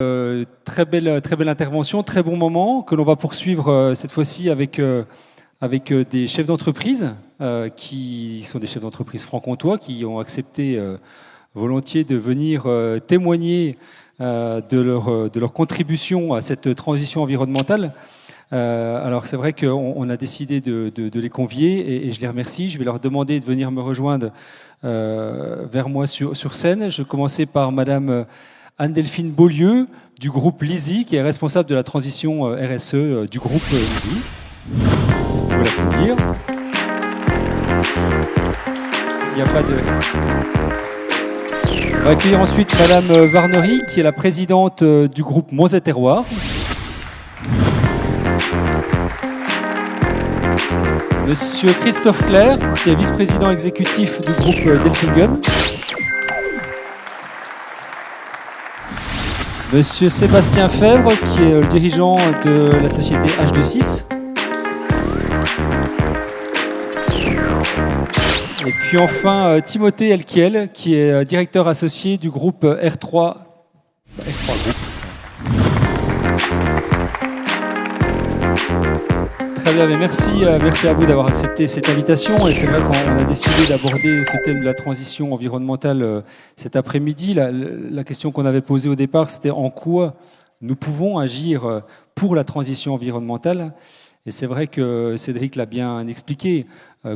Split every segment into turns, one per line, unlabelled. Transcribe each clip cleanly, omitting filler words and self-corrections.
Très belle intervention, très bon moment que l'on va poursuivre cette fois-ci avec des chefs d'entreprise qui sont des chefs d'entreprise franc-comtois qui ont accepté volontiers de venir témoigner de leur contribution à cette transition environnementale. Alors c'est vrai qu'on a décidé de les convier et je les remercie. Je vais leur demander de venir me rejoindre vers moi sur scène. Je vais commencer par Madame Anne-Delphine Beaulieu du groupe LISI, qui est responsable de la transition RSE du groupe LISI. Je vais l'applaudir. Il n'y a pas de... On va accueillir ensuite Madame Varnery, qui est la présidente du groupe Monts et Terroirs. Monsieur Christophe Clerc, qui est vice-président exécutif du groupe Delfingen. Monsieur Sébastien Fèvre, qui est le dirigeant de la société H26. Et puis enfin Timothée Elkiel, qui est directeur associé du groupe R3 Group. Très bien, mais merci à vous d'avoir accepté cette invitation. Et c'est vrai qu'on a décidé d'aborder ce thème de la transition environnementale cet après-midi. La question qu'on avait posée au départ, c'était en quoi nous pouvons agir pour la transition environnementale. Et c'est vrai que Cédric l'a bien expliqué.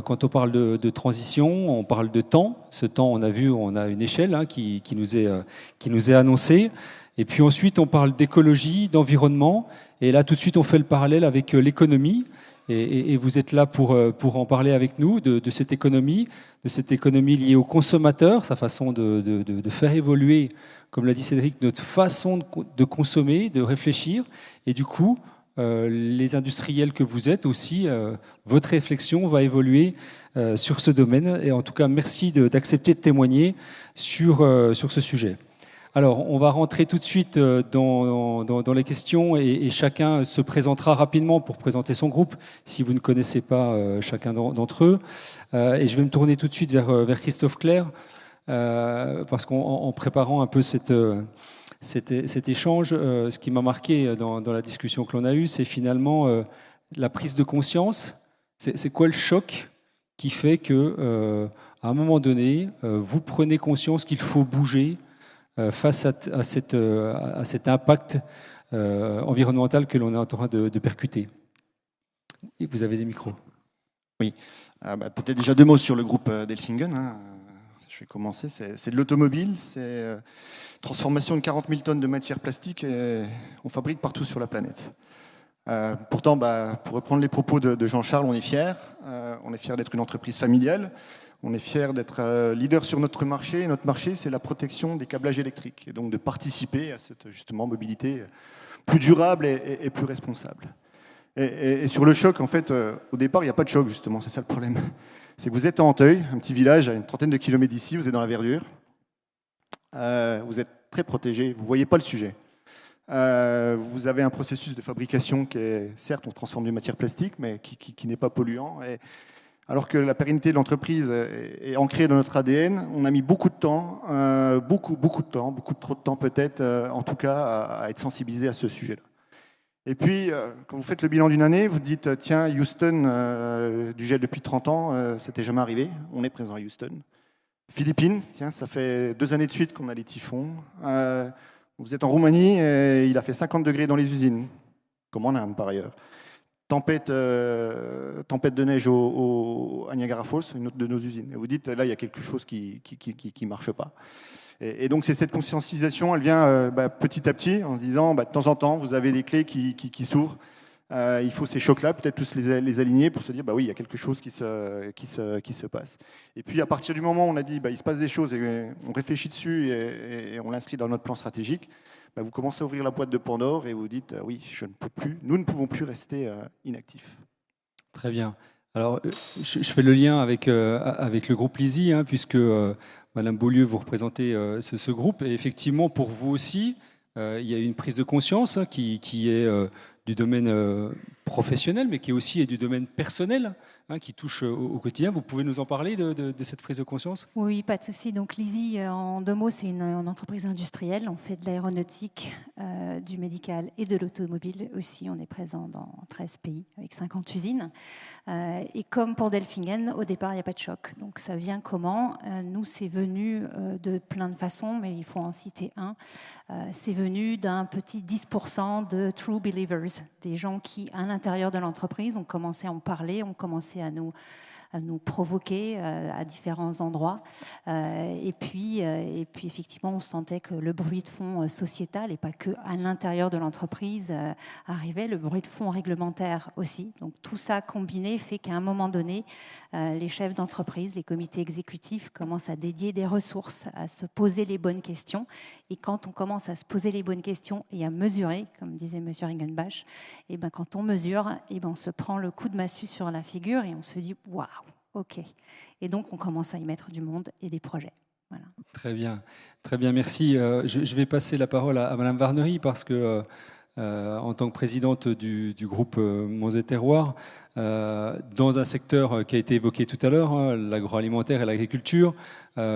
Quand on parle de transition, on parle de temps. Ce temps, on a vu, on a une échelle qui nous est annoncée. Et puis ensuite, on parle d'écologie, d'environnement. Et là, tout de suite, on fait le parallèle avec l'économie. Et vous êtes là pour en parler avec nous de cette économie liée au consommateur, sa façon de faire évoluer, comme l'a dit Cédric, notre façon de consommer, de réfléchir. Et du coup, les industriels que vous êtes aussi, votre réflexion va évoluer sur ce domaine. Et en tout cas, merci d'accepter de témoigner sur ce sujet. Alors, on va rentrer tout de suite dans les questions et chacun se présentera rapidement pour présenter son groupe, si vous ne connaissez pas chacun d'entre eux. Et je vais me tourner tout de suite vers Christophe Clerc, parce qu'en préparant un peu cet échange, ce qui m'a marqué dans la discussion que l'on a eue, c'est finalement la prise de conscience. C'est quoi le choc qui fait que, à un moment donné, vous prenez conscience qu'il faut bouger face à cet impact environnemental que l'on est en train de percuter. Et vous avez des micros.
Oui, peut-être déjà deux mots sur le groupe Delfingen. Je vais commencer. C'est de l'automobile, c'est transformation de 40 000 tonnes de matière plastique et on fabrique partout sur la planète. Pourtant, pour reprendre les propos de Jean-Charles, on est fiers. On est fiers d'être une entreprise familiale. On est fiers d'être leader sur notre marché. Et notre marché, c'est la protection des câblages électriques. Et donc de participer à cette justement mobilité plus durable et plus responsable. Et sur le choc, en fait, au départ, il n'y a pas de choc, justement. C'est ça le problème. C'est que vous êtes à Anteuil, un petit village à une trentaine de kilomètres d'ici. Vous êtes dans la verdure. Vous êtes très protégé. Vous ne voyez pas le sujet. Vous avez un processus de fabrication qui est, certes, on transforme des matières plastiques, mais qui n'est pas polluant. Alors que la pérennité de l'entreprise est ancrée dans notre ADN, on a mis beaucoup de temps, beaucoup trop de temps peut-être, en tout cas, à être sensibilisé à ce sujet-là. Et puis, quand vous faites le bilan d'une année, vous dites, tiens, Houston, du gel depuis 30 ans, ça n'était jamais arrivé, on est présent à Houston. Philippines, tiens, ça fait 2 années de suite qu'on a les typhons. Vous êtes en Roumanie, et il a fait 50 degrés dans les usines, comme en Inde par ailleurs. Tempête de neige à Niagara Falls, une autre de nos usines. Et vous dites, là, il y a quelque chose qui ne marche pas. Et donc, c'est cette conscientisation, elle vient petit à petit, en se disant, de temps en temps, vous avez des clés qui s'ouvrent. Il faut ces chocs-là, peut-être tous les aligner pour se dire, oui, il y a quelque chose qui se passe. Et puis, à partir du moment où on a dit, il se passe des choses, et on réfléchit dessus, et on l'inscrit dans notre plan stratégique, vous commencez à ouvrir la boîte de Pandore et vous dites oui, nous ne pouvons plus rester inactifs.
Très bien. Alors, je fais le lien avec le groupe LISI, puisque Madame Beaulieu, vous représentez ce groupe. Et effectivement, pour vous aussi, il y a une prise de conscience qui est du domaine professionnel, mais qui est aussi du domaine personnel, hein, qui touche au quotidien. Vous pouvez nous en parler de cette prise de conscience?
Oui, pas de souci. Donc Lizzie, en 2 mots, c'est une entreprise industrielle. On fait de l'aéronautique, du médical et de l'automobile aussi. On est présent dans 13 pays avec 50 usines. Et comme pour Delfingen, au départ, il n'y a pas de choc. Donc ça vient comment? Nous, c'est venu de plein de façons, mais il faut en citer un. C'est venu d'un petit 10% de true believers, des gens qui, à l'intérieur de l'entreprise, ont commencé à en parler, ont commencé à nous provoquer à différents endroits. Et puis, effectivement, on sentait que le bruit de fond sociétal, et pas que à l'intérieur de l'entreprise, arrivait, le bruit de fond réglementaire aussi. Donc tout ça combiné fait qu'à un moment donné, les chefs d'entreprise, les comités exécutifs commencent à dédier des ressources, à se poser les bonnes questions. Et quand on commence à se poser les bonnes questions et à mesurer, comme disait M. Ringenbach, et ben quand on mesure, et ben on se prend le coup de massue sur la figure et on se dit « waouh, ok ». Et donc on commence à y mettre du monde et des projets. Voilà.
Très bien, merci. Je vais passer la parole à Madame Warnery parce que en tant que présidente du groupe Monts et Terroirs, dans un secteur qui a été évoqué tout à l'heure, hein, l'agroalimentaire et l'agriculture,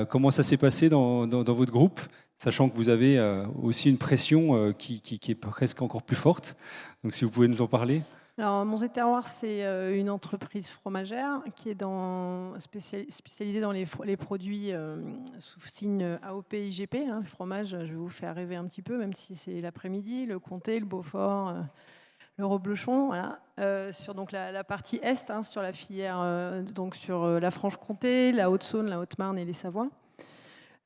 comment ça s'est passé dans votre groupe, sachant que vous avez aussi une pression qui est presque encore plus forte. Donc si vous pouvez nous en parler.
Alors, Monts et Terroirs, c'est une entreprise fromagère qui est spécialisée dans les produits sous signe AOP IGP. Hein, le fromage, je vais vous faire rêver un petit peu, même si c'est l'après-midi, le Comté, le Beaufort, le Reblochon. Voilà. Sur donc, la partie Est, hein, sur la filière, donc sur la Franche-Comté, la Haute-Saône, la Haute-Marne et les Savoies.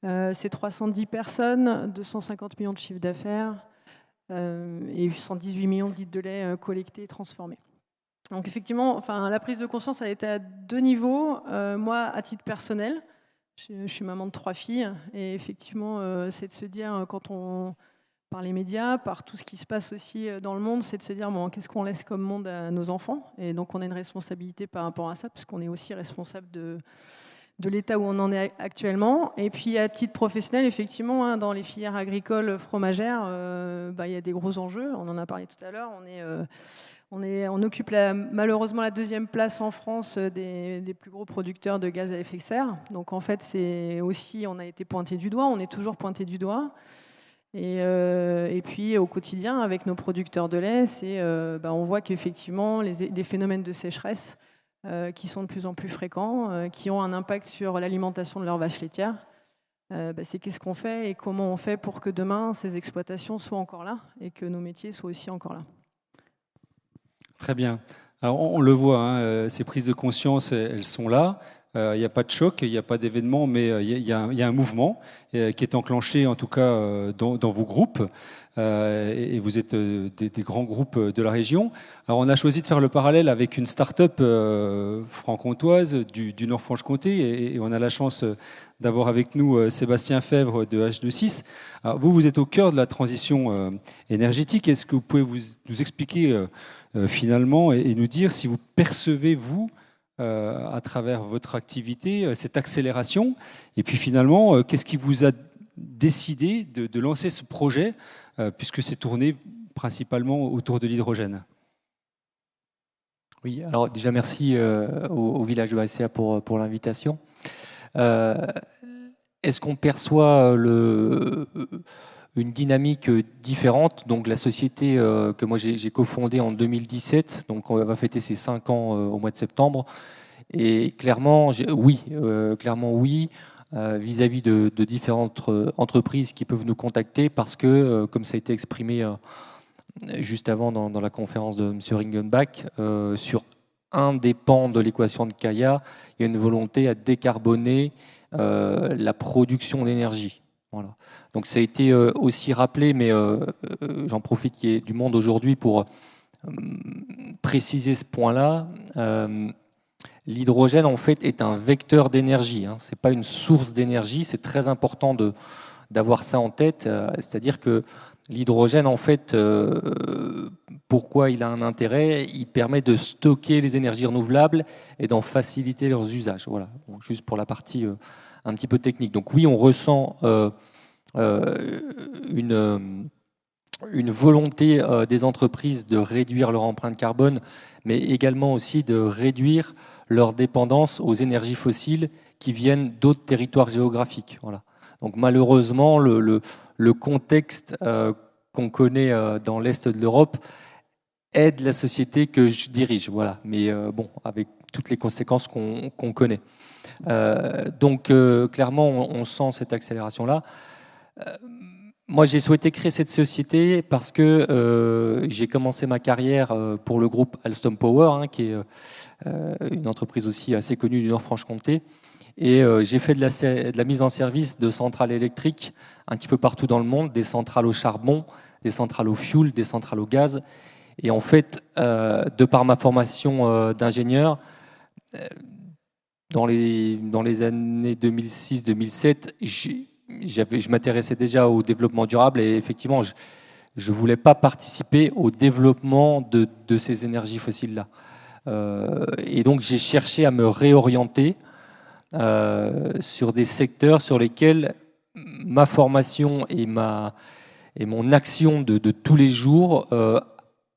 C'est 310 personnes, 250 millions de chiffre d'affaires. Et 118 millions de litres de lait collectés et transformés. Donc effectivement, enfin, la prise de conscience, elle était à 2 niveaux. Moi, à titre personnel, je suis maman de 3 filles, et effectivement, c'est de se dire, quand on, par les médias, par tout ce qui se passe aussi dans le monde, c'est de se dire, bon, qu'est-ce qu'on laisse comme monde à nos enfants? Et donc on a une responsabilité par rapport à ça, puisqu'on est aussi responsable de l'état où on en est actuellement. Et puis à titre professionnel, effectivement, hein, dans les filières agricoles fromagères, il y a des gros enjeux. On en a parlé tout à l'heure. On occupe malheureusement la 2e place en France des plus gros producteurs de gaz à effet de serre. Donc en fait, c'est aussi, on a été pointé du doigt, on est toujours pointé du doigt. Et puis au quotidien, avec nos producteurs de lait, on voit qu'effectivement, les phénomènes de sécheresse qui sont de plus en plus fréquents, qui ont un impact sur l'alimentation de leurs vaches laitières. C'est qu'est-ce qu'on fait et comment on fait pour que demain, ces exploitations soient encore là et que nos métiers soient aussi encore là.
Très bien. Alors on le voit, hein, ces prises de conscience, elles sont là. Il n'y a pas de choc, il n'y a pas d'événement, mais il y a un mouvement qui est enclenché, en tout cas, dans vos groupes. Et vous êtes des grands groupes de la région. Alors, on a choisi de faire le parallèle avec une start-up franc-comtoise du Nord-Franche-Comté, et on a la chance d'avoir avec nous Sébastien Fèvre de H26. Alors, vous êtes au cœur de la transition énergétique. Est-ce que vous pouvez nous expliquer finalement et nous dire si vous percevez, vous, à travers votre activité, cette accélération? Et puis finalement, qu'est-ce qui vous a décidé de lancer ce projet, puisque c'est tourné principalement autour de l'hydrogène?
Oui, alors déjà merci au village de Bastia pour l'invitation. Est-ce qu'on perçoit une dynamique différente? Donc la société que moi j'ai cofondée en 2017, donc on va fêter ses 5 ans au mois de septembre, et clairement oui, vis-à-vis de différentes entreprises qui peuvent nous contacter, parce que comme ça a été exprimé juste avant dans la conférence de M. Ringenbach, sur un des pans de l'équation de Kaya, il y a une volonté à décarboner la production d'énergie. Voilà. Donc ça a été aussi rappelé, mais j'en profite qu'il y ait du monde aujourd'hui pour préciser ce point-là. L'hydrogène, en fait, est un vecteur d'énergie. Hein. Ce n'est pas une source d'énergie. C'est très important d'avoir ça en tête. C'est-à-dire que l'hydrogène, en fait, pourquoi il a un intérêt? Il permet de stocker les énergies renouvelables et d'en faciliter leurs usages. Voilà. Bon, juste pour la partie un petit peu technique. Donc oui, on ressent une une volonté des entreprises de réduire leur empreinte carbone, mais également aussi de réduire leur dépendance aux énergies fossiles qui viennent d'autres territoires géographiques. Voilà. Donc malheureusement, le contexte qu'on connaît dans l'Est de l'Europe aide la société que je dirige. Voilà. Mais bon, avec toutes les conséquences qu'on connaît. Donc clairement, on sent cette accélération-là. Moi, j'ai souhaité créer cette société parce que j'ai commencé ma carrière pour le groupe Alstom Power, hein, qui est une entreprise aussi assez connue du Nord-Franche-Comté. Et j'ai fait de la mise en service de centrales électriques un petit peu partout dans le monde, des centrales au charbon, des centrales au fioul, des centrales au gaz. Et en fait, de par ma formation d'ingénieur, dans les années 2006-2007, je m'intéressais déjà au développement durable et effectivement, je ne voulais pas participer au développement de ces énergies fossiles-là. Et donc, j'ai cherché à me réorienter sur des secteurs sur lesquels ma formation et mon action de tous les jours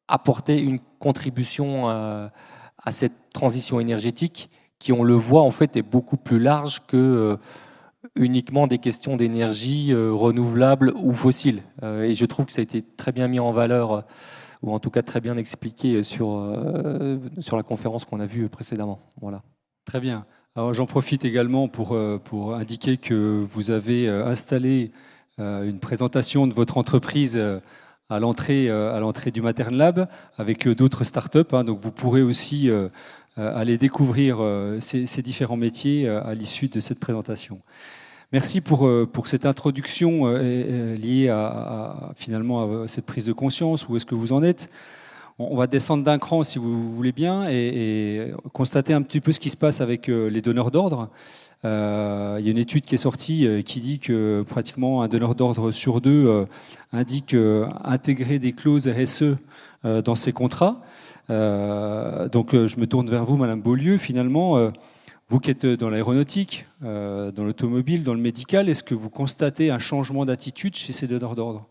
apportaient une contribution à cette transition énergétique qui, on le voit, en fait, est beaucoup plus large que uniquement des questions d'énergie renouvelable ou fossile. Et je trouve que ça a été très bien mis en valeur, ou en tout cas très bien expliqué sur la conférence qu'on a vue précédemment. Voilà.
Très bien. Alors j'en profite également pour indiquer que vous avez installé une présentation de votre entreprise à l'entrée du Matern Lab avec d'autres startups. Hein, donc vous pourrez aussi aller découvrir ces différents métiers à l'issue de cette présentation. Merci pour cette introduction liée finalement à cette prise de conscience. Où est-ce que vous en êtes ? On va descendre d'un cran, si vous voulez bien, et constater un petit peu ce qui se passe avec les donneurs d'ordre. Il y a une étude qui est sortie qui dit que pratiquement un donneur d'ordre sur deux indique intégrer des clauses RSE dans ses contrats. Donc je me tourne vers vous, Madame Beaulieu. Finalement, vous qui êtes dans l'aéronautique, dans l'automobile, dans le médical, est-ce que vous constatez un changement d'attitude chez ces donneurs d'ordre ?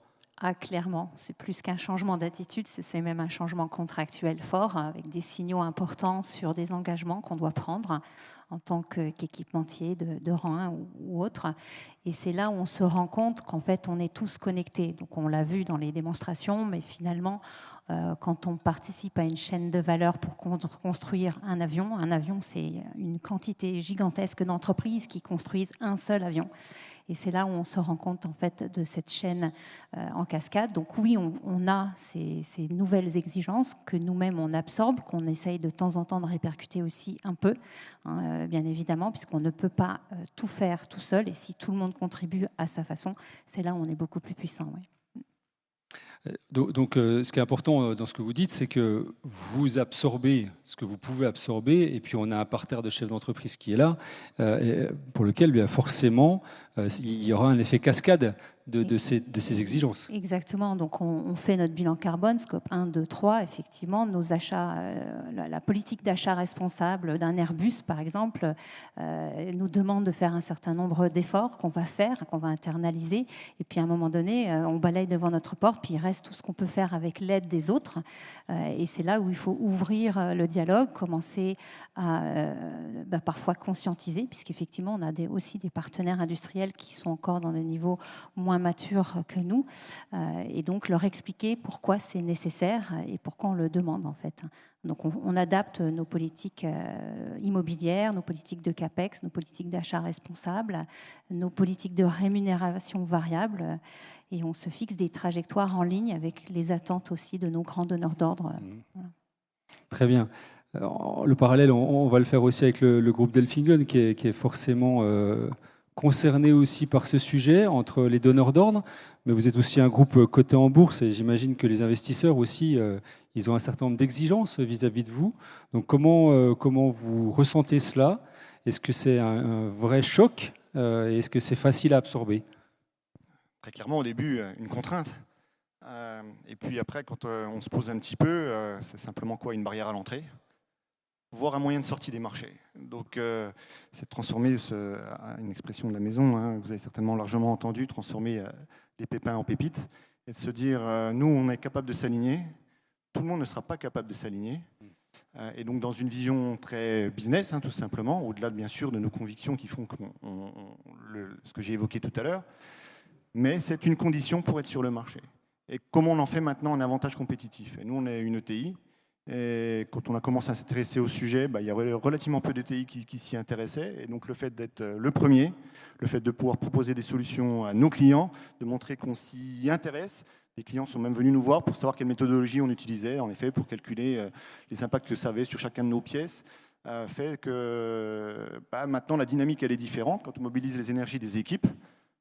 Ah, clairement, c'est plus qu'un changement d'attitude, c'est même un changement contractuel fort, avec des signaux importants sur des engagements qu'on doit prendre en tant qu'équipementier de rang 1 ou autre. Et c'est là où on se rend compte qu'en fait, on est tous connectés. Donc on l'a vu dans les démonstrations, mais finalement, quand on participe à une chaîne de valeur pour construire un avion, c'est une quantité gigantesque d'entreprises qui construisent un seul avion. Et c'est là où on se rend compte en fait de cette chaîne en cascade. Donc oui, on a ces nouvelles exigences que nous-mêmes on absorbe, qu'on essaye de temps en temps de répercuter aussi un peu, hein, bien évidemment, puisqu'on ne peut pas tout faire tout seul. Et si tout le monde contribue à sa façon, c'est là où on est beaucoup plus puissant. Ouais.
Donc, ce qui est important dans ce que vous dites, c'est que vous absorbez ce que vous pouvez absorber, et puis on a un parterre de chefs d'entreprise qui est là, pour lequel bien forcément il y aura un effet cascade de ces exigences.
Exactement. Donc on fait notre bilan carbone, scope 1, 2, 3. Effectivement, nos achats, la politique d'achat responsable d'un Airbus, par exemple, nous demande de faire un certain nombre d'efforts qu'on va faire, qu'on va internaliser. Et puis à un moment donné, on balaye devant notre porte, puis il reste tout ce qu'on peut faire avec l'aide des autres. Et c'est là où il faut ouvrir le dialogue, commencer à parfois conscientiser, puisqu'effectivement, on a aussi des partenaires industriels qui sont encore dans le niveau moins mature que nous, et donc leur expliquer pourquoi c'est nécessaire et pourquoi on le demande en fait. Donc on adapte nos politiques immobilières, nos politiques de CAPEX, nos politiques d'achat responsable, nos politiques de rémunération variable, et on se fixe des trajectoires en ligne avec les attentes aussi de nos grands donneurs d'ordre. Voilà.
Très bien. Alors, le parallèle, on va le faire aussi avec le groupe Delfingen, qui est forcément concerné aussi par ce sujet, entre les donneurs d'ordre, mais vous êtes aussi un groupe coté en bourse, et j'imagine que les investisseurs aussi, ils ont un certain nombre d'exigences vis-à-vis de vous. Donc comment vous ressentez cela ? Est-ce que c'est un vrai choc ? Est-ce que c'est facile à absorber ?
Très clairement, au début, une contrainte. Et puis après, quand on se pose un petit peu, c'est simplement quoi ? Une barrière à l'entrée, voire un moyen de sortie des marchés. Donc, c'est de transformer, une expression de la maison, hein, vous avez certainement largement entendu, transformer les pépins en pépites. et de se dire, nous, on est capable de s'aligner, tout le monde ne sera pas capable de s'aligner. Et donc dans une vision très business, tout simplement, au-delà bien sûr de nos convictions qui font ce que j'ai évoqué tout à l'heure, mais c'est une condition pour être sur le marché. Et comment on en fait maintenant un avantage compétitif? Et nous, on est une ETI, et quand on a commencé à s'intéresser au sujet, il y avait relativement peu d'ETI qui s'y intéressaient, et donc le fait d'être le premier, le fait de pouvoir proposer des solutions à nos clients, de montrer qu'on s'y intéresse. Les clients sont même venus nous voir pour savoir quelle méthodologie on utilisait, en effet, pour calculer les impacts que ça avait sur chacun de nos pièces, fait que maintenant la dynamique elle est différente quand on mobilise les énergies des équipes.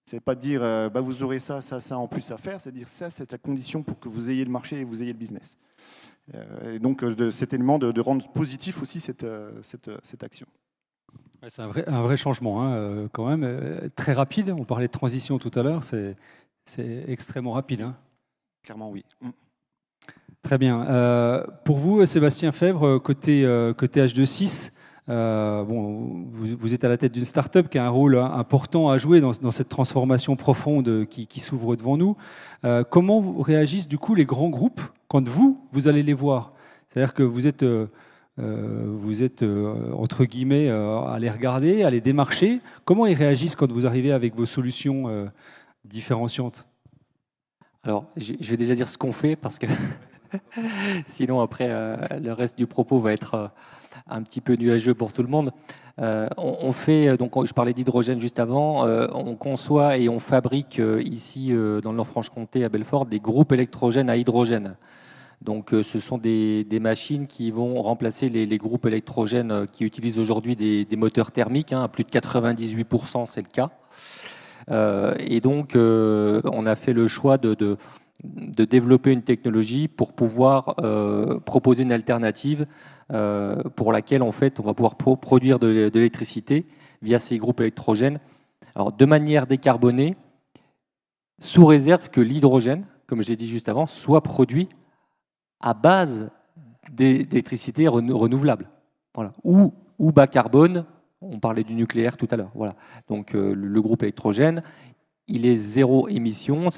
C'est pas de dire vous aurez ça en plus à faire, c'est de dire ça c'est la condition pour que vous ayez le marché et vous ayez le business. Et donc de cet élément de rendre positif aussi cette action.
C'est un vrai changement quand même, très rapide. On parlait de transition tout à l'heure, c'est extrêmement rapide.
Clairement oui.
Très bien. Pour vous, Sébastien Febvre, côté H2Sys, vous êtes à la tête d'une start-up qui a un rôle important à jouer dans cette transformation profonde qui s'ouvre devant nous. Comment réagissent du coup les grands groupes quand vous allez les voir? C'est-à-dire que vous êtes entre guillemets à les regarder, à les démarcher. Comment ils réagissent quand vous arrivez avec vos solutions différenciantes?
Alors, je vais déjà dire ce qu'on fait parce que sinon après le reste du propos va être un petit peu nuageux pour tout le monde. On fait, donc je parlais d'hydrogène juste avant, on conçoit et on fabrique ici dans le Nord-Franche-Comté à Belfort des groupes électrogènes à hydrogène. Donc ce sont des machines qui vont remplacer les groupes électrogènes qui utilisent aujourd'hui des moteurs thermiques, à plus de 98% c'est le cas. Et donc on a fait le choix de développer une technologie pour pouvoir proposer une alternative pour laquelle en fait on va pouvoir produire de l'électricité via ces groupes électrogènes. Alors de manière décarbonée, sous réserve que l'hydrogène, comme j'ai dit juste avant, soit produit à base d'électricité renouvelable, voilà, ou bas carbone. On parlait du nucléaire tout à l'heure. Voilà. Donc le groupe électrogène, il est zéro émission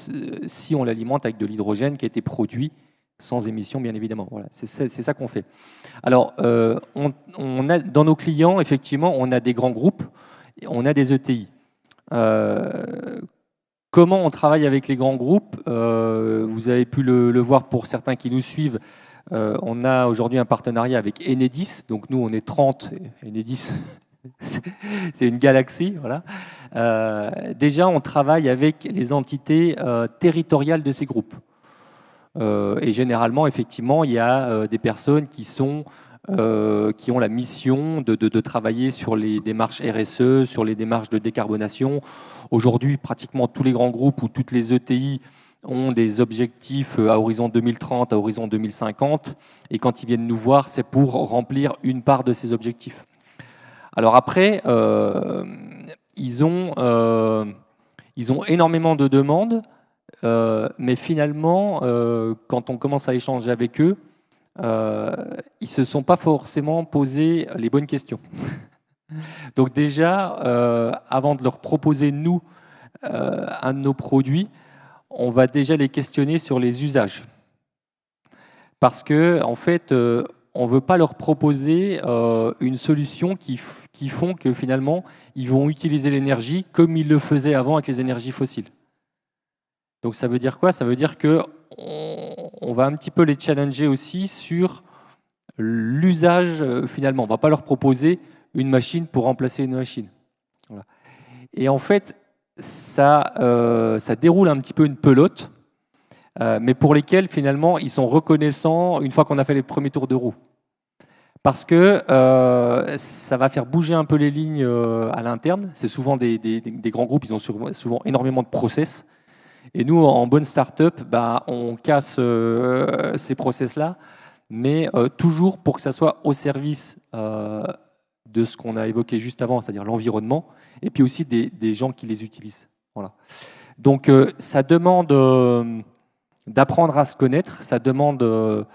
si on l'alimente avec de l'hydrogène qui a été produit sans émission, bien évidemment. Voilà. C'est ça qu'on fait. Alors, on a, dans nos clients, effectivement, on a des grands groupes, on a des ETI. Comment on travaille avec les grands groupes? Vous avez pu le voir pour certains qui nous suivent. On a aujourd'hui un partenariat avec Enedis. Donc nous, on est 30. Enedis, c'est une galaxie. Voilà. Déjà, on travaille avec les entités territoriales de ces groupes. Et généralement, effectivement, il y a des personnes qui ont la mission de travailler sur les démarches RSE, sur les démarches de décarbonation. Aujourd'hui, pratiquement tous les grands groupes ou toutes les ETI ont des objectifs à horizon 2030, à horizon 2050. Et quand ils viennent nous voir, c'est pour remplir une part de ces objectifs. Alors après, ils ont énormément de demandes, mais finalement, quand on commence à échanger avec eux, ils ne se sont pas forcément posé les bonnes questions. Donc déjà, avant de leur proposer, nous, un de nos produits, on va déjà les questionner sur les usages. Parce que, en fait, on ne veut pas leur proposer une solution qui font que finalement, ils vont utiliser l'énergie comme ils le faisaient avant avec les énergies fossiles. Donc ça veut dire quoi? Ça veut dire qu'on va un petit peu les challenger aussi sur l'usage finalement. On ne va pas leur proposer une machine pour remplacer une machine. Voilà. Et en fait, ça déroule un petit peu une pelote, mais pour lesquels finalement ils sont reconnaissants une fois qu'on a fait les premiers tours de roue. Parce que ça va faire bouger un peu les lignes à l'interne. C'est souvent des grands groupes, ils ont souvent énormément de process. Et nous, en bonne start-up, on casse ces process-là, mais toujours pour que ça soit au service de ce qu'on a évoqué juste avant, c'est-à-dire l'environnement, et puis aussi des gens qui les utilisent. Voilà. Donc ça demande d'apprendre à se connaître, ça demande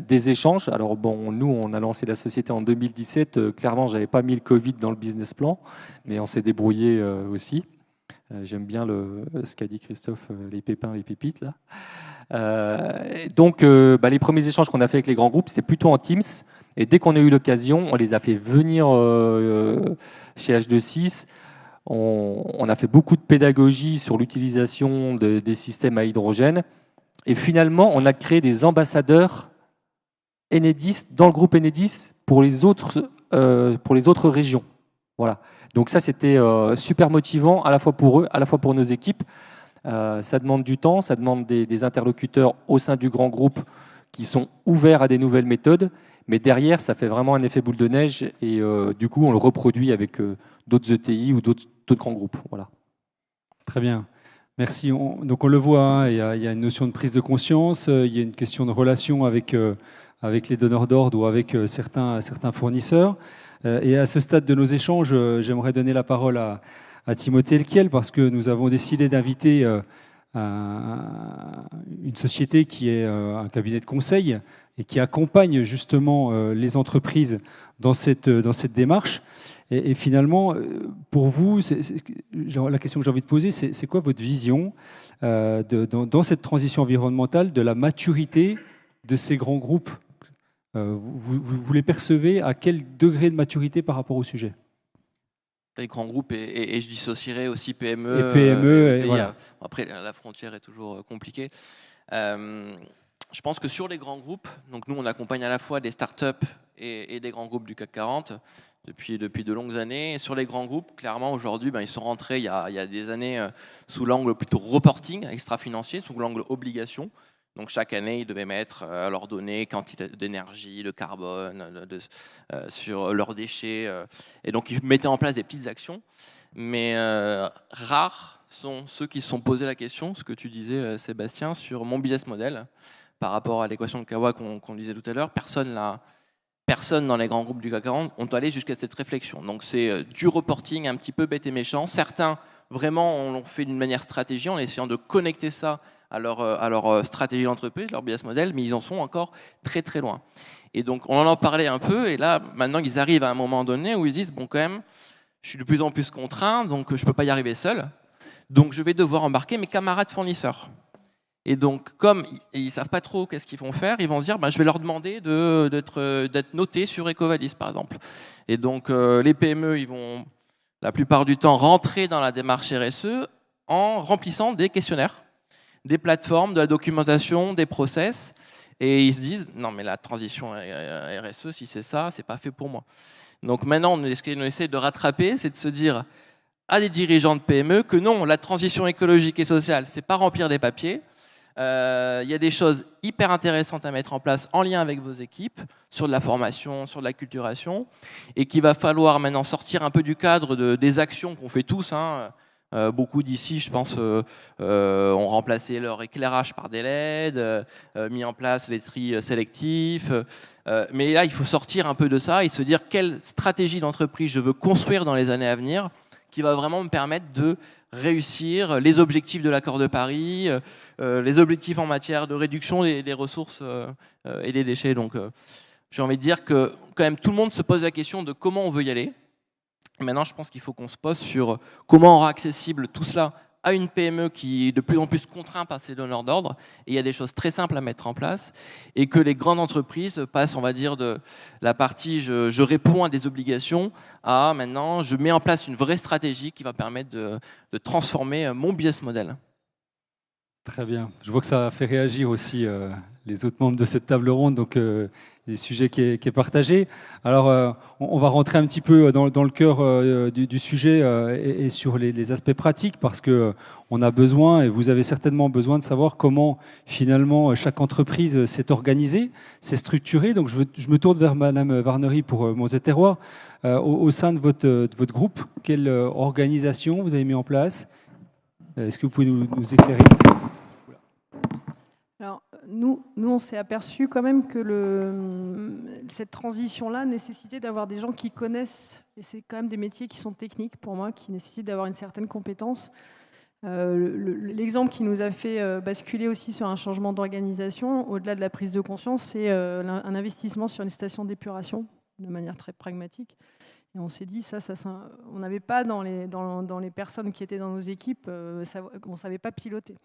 des échanges. Alors bon, nous, on a lancé la société en 2017, clairement, je n'avais pas mis le Covid dans le business plan, mais on s'est débrouillé aussi. J'aime bien ce qu'a dit Christophe, les pépins, les pépites. Là. Donc, les premiers échanges qu'on a fait avec les grands groupes, c'est plutôt en Teams. Et dès qu'on a eu l'occasion, on les a fait venir chez H26. On a fait beaucoup de pédagogie sur l'utilisation des systèmes à hydrogène. Et finalement, on a créé des ambassadeurs Enedis dans le groupe Enedis pour les autres régions. Voilà. Donc ça, c'était super motivant, à la fois pour eux, à la fois pour nos équipes. Ça demande du temps, ça demande des interlocuteurs au sein du grand groupe qui sont ouverts à des nouvelles méthodes. Mais derrière, ça fait vraiment un effet boule de neige et du coup, on le reproduit avec d'autres ETI ou d'autres grands groupes. Voilà.
Très bien. Merci. Donc on le voit, hein, il y a une notion de prise de conscience, il y a une question de relation avec les donneurs d'ordre ou avec certains fournisseurs. Et à ce stade de nos échanges, j'aimerais donner la parole à Timothée Elkiel parce que nous avons décidé d'inviter une société qui est un cabinet de conseil et qui accompagne justement les entreprises dans cette démarche. Et finalement, pour vous, la question que j'ai envie de poser, c'est quoi votre vision dans cette transition environnementale de la maturité de ces grands groupes? Vous les percevez à quel degré de maturité par rapport au sujet?
Les grands groupes et je dissocierais aussi PME.
Et PME, voilà.
Après, la frontière est toujours compliquée. Je pense que sur les grands groupes, donc nous on accompagne à la fois des startups et des grands groupes du CAC 40 depuis de longues années. Et sur les grands groupes, clairement aujourd'hui, ils sont rentrés il y a des années sous l'angle plutôt reporting extra-financier, sous l'angle obligation. Donc chaque année, ils devaient mettre leurs données, quantité d'énergie, de carbone, sur leurs déchets. Et donc ils mettaient en place des petites actions. Mais rares sont ceux qui se sont posé la question, ce que tu disais Sébastien, sur mon business model par rapport à l'équation de Kawa qu'on disait tout à l'heure. Personne dans les grands groupes du CAC 40 ont allé jusqu'à cette réflexion. Donc c'est du reporting un petit peu bête et méchant. Certains vraiment l'ont fait d'une manière stratégique en essayant de connecter ça à leur stratégie d'entreprise, leur business model, mais ils en sont encore très très loin. Et donc on en parlait un peu, et là maintenant ils arrivent à un moment donné où ils disent bon quand même, je suis de plus en plus contraint, donc je ne peux pas y arriver seul, donc je vais devoir embarquer mes camarades fournisseurs. Et donc comme ils ne savent pas trop qu'est-ce qu'ils vont faire, ils vont se dire je vais leur demander d'être notés sur EcoVadis par exemple. Et donc les PME, ils vont la plupart du temps rentrer dans la démarche RSE en remplissant des questionnaires, des plateformes, de la documentation, des process, et ils se disent non mais la transition RSE, si c'est ça, c'est pas fait pour moi. Donc maintenant, ce qu'on essaie de rattraper, c'est de se dire à des dirigeants de PME que non, la transition écologique et sociale, c'est pas remplir des papiers. Il y a des choses hyper intéressantes à mettre en place en lien avec vos équipes, sur de la formation, sur de la culturation, et qu'il va falloir maintenant sortir un peu du cadre des actions qu'on fait tous, hein. Beaucoup d'ici, je pense, ont remplacé leur éclairage par des LED, mis en place les tris sélectifs. Mais là, il faut sortir un peu de ça et se dire quelle stratégie d'entreprise je veux construire dans les années à venir qui va vraiment me permettre de réussir les objectifs de l'accord de Paris, les objectifs en matière de réduction des ressources et des déchets. Donc, j'ai envie de dire que quand même tout le monde se pose la question de comment on veut y aller. Maintenant, je pense qu'il faut qu'on se pose sur comment on rend accessible tout cela à une PME qui est de plus en plus contrainte par ses donneurs d'ordre. Et il y a des choses très simples à mettre en place. Et que les grandes entreprises passent, on va dire, de la partie je réponds à des obligations à maintenant je mets en place une vraie stratégie qui va permettre de transformer mon business model.
Très bien. Je vois que ça a fait réagir aussi les autres membres de cette table ronde, donc des sujets qui est partagé. Alors, on va rentrer un petit peu dans le cœur du sujet et sur les aspects pratiques, parce que on a besoin, et vous avez certainement besoin de savoir comment finalement chaque entreprise s'est organisée, s'est structurée. Donc, je me tourne vers Madame Warnery pour Monts et Terroirs. Au sein de votre groupe, quelle organisation vous avez mis en place? Est-ce que vous pouvez nous éclairer?
Alors, nous, on s'est aperçu quand même que cette transition-là nécessitait d'avoir des gens qui connaissent, et c'est quand même des métiers qui sont techniques pour moi, qui nécessitent d'avoir une certaine compétence. L'exemple qui nous a fait basculer aussi sur un changement d'organisation, au-delà de la prise de conscience, c'est un investissement sur une station d'épuration, de manière très pragmatique. Et on s'est dit, on n'avait pas dans les personnes qui étaient dans nos équipes, on ne savait pas piloter.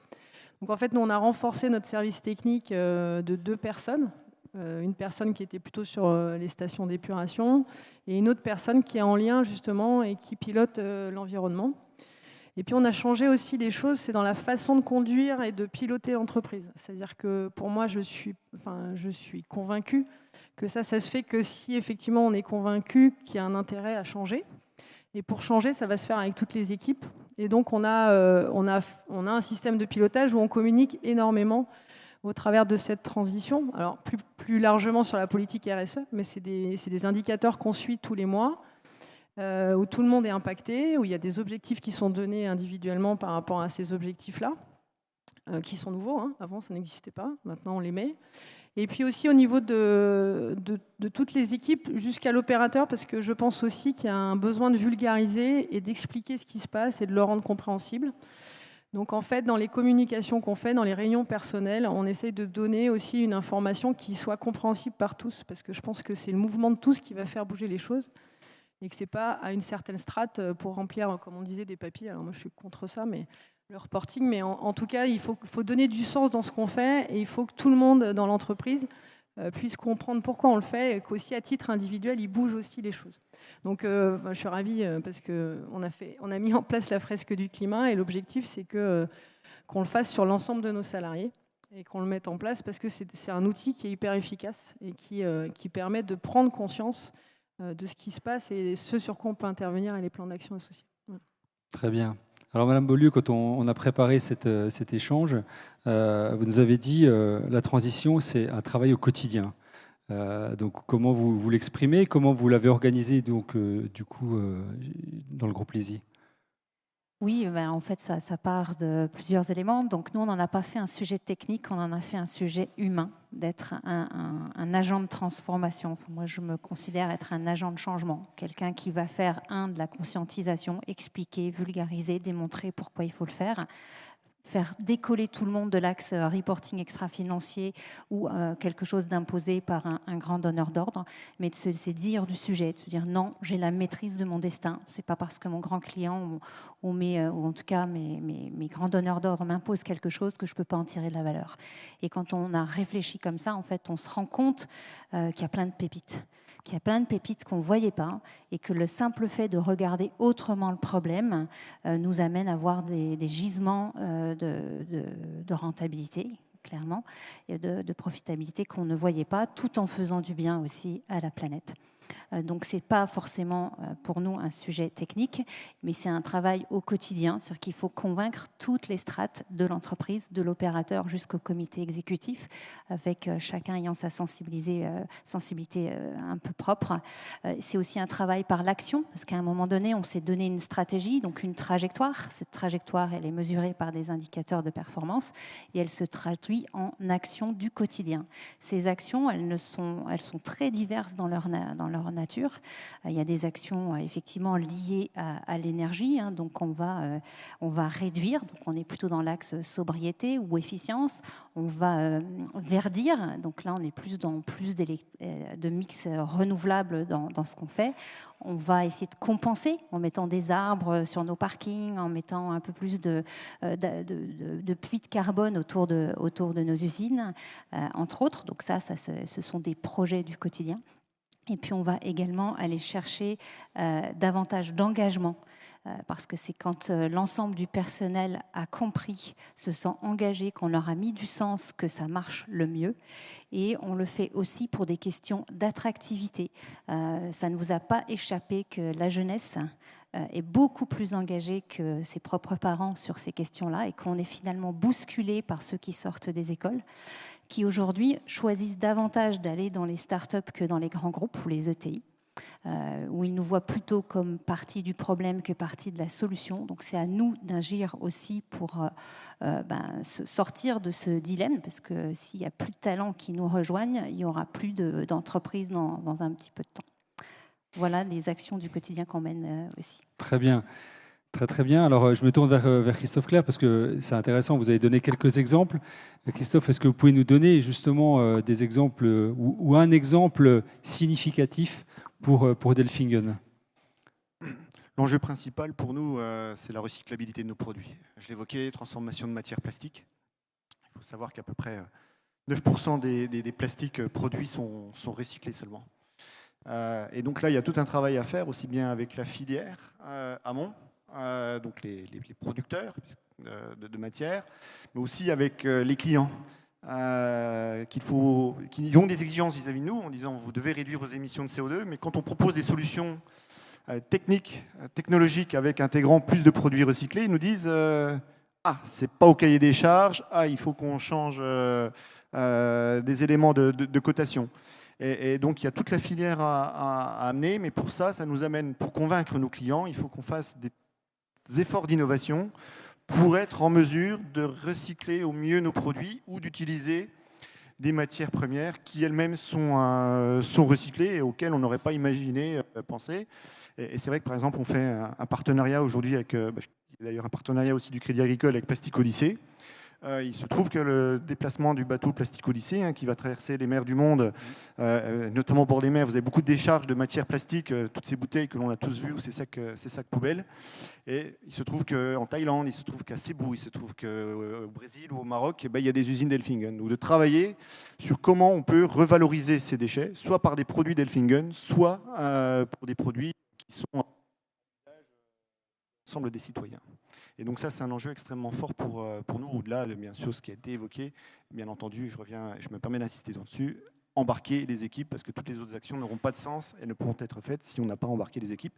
Donc en fait, nous, on a renforcé notre service technique de 2 personnes. Une personne qui était plutôt sur les stations d'épuration et une autre personne qui est en lien justement et qui pilote l'environnement. Et puis on a changé aussi les choses, c'est dans la façon de conduire et de piloter l'entreprise. C'est-à-dire que pour moi, je suis convaincue que ça se fait que si effectivement on est convaincu qu'il y a un intérêt à changer. Et pour changer, ça va se faire avec toutes les équipes. Et donc on a un système de pilotage où on communique énormément au travers de cette transition. Alors plus largement sur la politique RSE, mais c'est des indicateurs qu'on suit tous les mois, où tout le monde est impacté, où il y a des objectifs qui sont donnés individuellement par rapport à ces objectifs-là, qui sont nouveaux. Hein. Avant, ça n'existait pas. Maintenant, on les met. Et puis aussi au niveau de toutes les équipes jusqu'à l'opérateur, parce que je pense aussi qu'il y a un besoin de vulgariser et d'expliquer ce qui se passe et de le rendre compréhensible. Donc en fait, dans les communications qu'on fait, dans les réunions personnelles, on essaye de donner aussi une information qui soit compréhensible par tous, parce que je pense que c'est le mouvement de tous qui va faire bouger les choses, et que ce n'est pas à une certaine strate pour remplir, comme on disait, des papiers. Alors moi, je suis contre ça, mais le reporting. Mais en tout cas, il faut donner du sens dans ce qu'on fait, et il faut que tout le monde dans l'entreprise puisse comprendre pourquoi on le fait, et qu'aussi à titre individuel, il bouge aussi les choses. Donc je suis ravie parce qu'on a mis en place la fresque du climat, et l'objectif, c'est qu'on le fasse sur l'ensemble de nos salariés et qu'on le mette en place, parce que c'est un outil qui est hyper efficace et qui permet de prendre conscience de ce qui se passe et ce sur quoi on peut intervenir et les plans d'action associés. Voilà.
Très bien. Alors Madame Beaulieu, quand on a préparé cet échange, vous nous avez dit la transition, c'est un travail au quotidien. Donc comment vous l'exprimez, comment vous l'avez organisé donc, du coup, dans le groupe LESI?
Oui, en fait, ça part de plusieurs éléments. Donc nous, on n'en a pas fait un sujet technique, on en a fait un sujet humain, d'être un agent de transformation. Enfin, moi, je me considère être un agent de changement, quelqu'un qui va faire, de la conscientisation, expliquer, vulgariser, démontrer pourquoi il faut le faire décoller tout le monde de l'axe reporting extra-financier ou quelque chose d'imposé par un grand donneur d'ordre, mais de se saisir du sujet, de se dire non, j'ai la maîtrise de mon destin. C'est pas parce que mon grand client ou en tout cas mes grands donneurs d'ordre m'imposent quelque chose que je peux pas en tirer de la valeur. Et quand on a réfléchi comme ça, en fait, on se rend compte qu'il y a plein de pépites. Qu'il y a plein de pépites qu'on ne voyait pas et que le simple fait de regarder autrement le problème nous amène à voir des gisements de rentabilité, clairement, et de profitabilité qu'on ne voyait pas, tout en faisant du bien aussi à la planète. Donc ce n'est pas forcément pour nous un sujet technique, mais c'est un travail au quotidien, c'est-à-dire qu'il faut convaincre toutes les strates de l'entreprise, de l'opérateur jusqu'au comité exécutif, avec chacun ayant sa sensibilité un peu propre. C'est aussi un travail par l'action, parce qu'à un moment donné, on s'est donné une stratégie, donc une trajectoire. Cette trajectoire, elle est mesurée par des indicateurs de performance et elle se traduit en actions du quotidien. Ces actions, elles sont très diverses dans leur nature. Il y a des actions effectivement liées à l'énergie, hein, donc on va réduire, donc on est plutôt dans l'axe sobriété ou efficience, on va verdir, donc là on est plus dans de mix renouvelable dans ce qu'on fait. On va essayer de compenser en mettant des arbres sur nos parkings, en mettant un peu plus de puits de carbone autour de nos usines, entre autres. Donc ça, ce sont des projets du quotidien. Et puis on va également aller chercher davantage d'engagement, parce que c'est quand l'ensemble du personnel a compris, se sent engagé, qu'on leur a mis du sens, que ça marche le mieux. Et on le fait aussi pour des questions d'attractivité. Ça ne vous a pas échappé que la jeunesse est beaucoup plus engagée que ses propres parents sur ces questions-là et qu'on est finalement bousculé par ceux qui sortent des écoles, qui aujourd'hui choisissent davantage d'aller dans les startups que dans les grands groupes ou les ETI, où ils nous voient plutôt comme partie du problème que partie de la solution. Donc c'est à nous d'agir aussi pour sortir de ce dilemme, parce que s'il n'y a plus de talents qui nous rejoignent, il n'y aura plus d'entreprises dans un petit peu de temps. Voilà les actions du quotidien qu'on mène aussi.
Très bien. Très très bien. Alors je me tourne vers Christophe Clerc parce que c'est intéressant, vous avez donné quelques exemples. Christophe, est-ce que vous pouvez nous donner justement des exemples ou un exemple significatif pour Delfingen?
L'enjeu principal pour nous, c'est la recyclabilité de nos produits. Je l'évoquais, transformation de matières plastiques. Il faut savoir qu'à peu près 9% des plastiques produits sont recyclés seulement. Et donc là, il y a tout un travail à faire, aussi bien avec la filière amont, donc les producteurs de matières, mais aussi avec les clients, qui ont des exigences vis-à-vis de nous, en disant vous devez réduire vos émissions de CO2, mais quand on propose des solutions techniques, technologiques, avec intégrant plus de produits recyclés, ils nous disent c'est pas au cahier des charges, il faut qu'on change des éléments de cotation. Et donc, il y a toute la filière à amener, mais pour ça nous amène, pour convaincre nos clients, il faut qu'on fasse des efforts d'innovation pour être en mesure de recycler au mieux nos produits ou d'utiliser des matières premières qui elles-mêmes sont recyclées et auxquelles on n'aurait pas imaginé penser. Et c'est vrai que, par exemple, on fait un partenariat aujourd'hui avec, d'ailleurs un partenariat aussi du Crédit Agricole avec Plastic Odyssée. Il se trouve que le déplacement du bateau Plastic Odyssée, qui va traverser les mers du monde, notamment au bord des mers, vous avez beaucoup de décharges de matières plastiques, toutes ces bouteilles que l'on a tous vues, ces sacs poubelles. Et il se trouve qu'en Thaïlande, il se trouve qu'à Cebu, il se trouve qu'au Brésil ou au Maroc, il y a des usines d'Elfingen. Donc de travailler sur comment on peut revaloriser ces déchets, soit par des produits d'Elfingen, soit pour des produits qui sont l'ensemble des citoyens. Et donc ça, c'est un enjeu extrêmement fort pour nous, au-delà, bien sûr, ce qui a été évoqué. Bien entendu, je me permets d'insister dessus, embarquer les équipes, parce que toutes les autres actions n'auront pas de sens et ne pourront être faites si on n'a pas embarqué les équipes,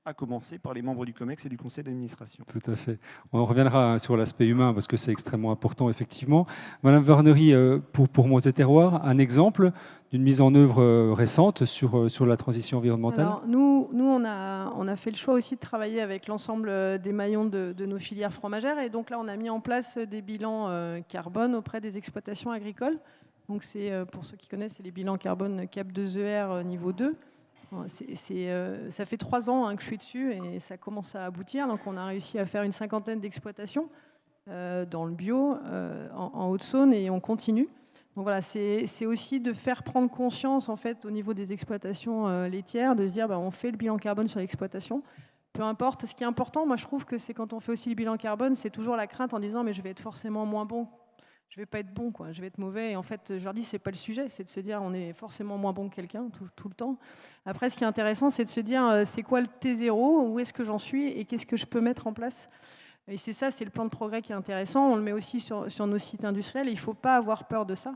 à commencer par les membres du COMEX et du conseil d'administration.
Tout à fait. On reviendra sur l'aspect humain, parce que c'est extrêmement important, effectivement. Madame Warnery, pour Monter Terroir, un exemple d'une mise en œuvre récente sur la transition environnementale.
Alors, nous on a fait le choix aussi de travailler avec l'ensemble des maillons de nos filières fromagères. Et donc là, on a mis en place des bilans carbone auprès des exploitations agricoles. Donc c'est, pour ceux qui connaissent, c'est les bilans carbone CAP 2ER niveau 2. Ça fait 3 ans que je suis dessus et ça commence à aboutir. Donc on a réussi à faire une 50aine d'exploitations dans le bio, en Haute-Saône, et on continue. Donc voilà, c'est aussi de faire prendre conscience en fait au niveau des exploitations laitières, de se dire on fait le bilan carbone sur l'exploitation. Peu importe. Ce qui est important, moi je trouve que c'est quand on fait aussi le bilan carbone, c'est toujours la crainte en disant mais je vais être forcément moins bon. Je vais pas être bon, je vais être mauvais. Et en fait, je leur dis, c'est pas le sujet, c'est de se dire, on est forcément moins bon que quelqu'un tout le temps. Après, ce qui est intéressant, c'est de se dire, c'est quoi le T0, où est-ce que j'en suis et qu'est-ce que je peux mettre en place. Et c'est ça, c'est le plan de progrès qui est intéressant. On le met aussi sur nos sites industriels et il ne faut pas avoir peur de ça.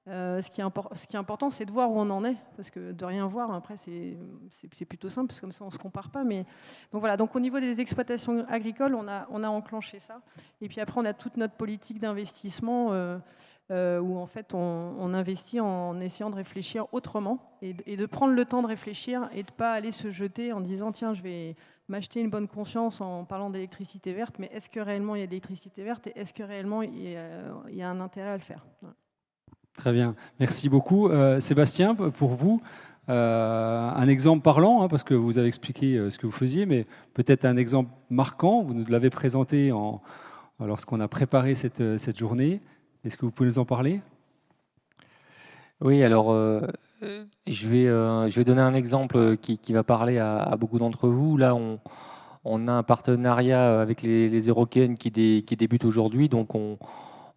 Ce qui est important, c'est de voir où on en est, parce que de rien voir, après, c'est plutôt simple, parce que comme ça, on ne se compare pas. Mais... Donc voilà, donc au niveau des exploitations agricoles, on a enclenché ça. Et puis après, on a toute notre politique d'investissement où en fait, on investit en essayant de réfléchir autrement et de prendre le temps de réfléchir et de ne pas aller se jeter en disant, tiens, je vais m'acheter une bonne conscience en parlant d'électricité verte, mais est-ce que réellement il y a de l'électricité verte et est-ce que réellement il y a un intérêt à le faire ? Voilà.
Très bien, merci beaucoup. Sébastien, pour vous, un exemple parlant, parce que vous avez expliqué ce que vous faisiez, mais peut-être un exemple marquant, vous nous l'avez présenté lorsqu'on a préparé cette journée. Est-ce que vous pouvez nous en parler ?
Oui, alors je vais donner un exemple qui va parler à beaucoup d'entre vous. Là, on a un partenariat avec les Eurokéennes qui débute aujourd'hui, donc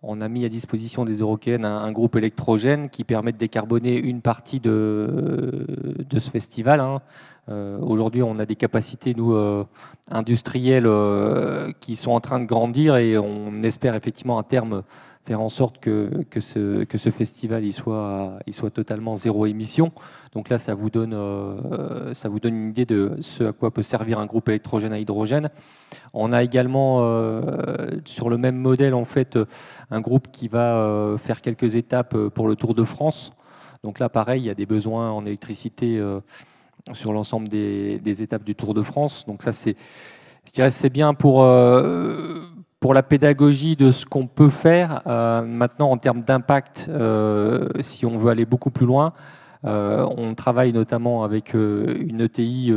on a mis à disposition des Eurokéennes un groupe électrogène qui permet de décarboner une partie de ce festival. Aujourd'hui, on a des capacités, nous, industrielles, qui sont en train de grandir et on espère effectivement à terme faire en sorte que ce festival il soit totalement zéro émission. Donc là, ça vous donne une idée de ce à quoi peut servir un groupe électrogène à hydrogène. On a également, sur le même modèle, en fait, un groupe qui va faire quelques étapes pour le Tour de France. Donc là, pareil, il y a des besoins en électricité sur l'ensemble des étapes du Tour de France. Donc ça, je dirais, c'est bien pour la pédagogie de ce qu'on peut faire. Maintenant, en termes d'impact, si on veut aller beaucoup plus loin, on travaille notamment avec une ETI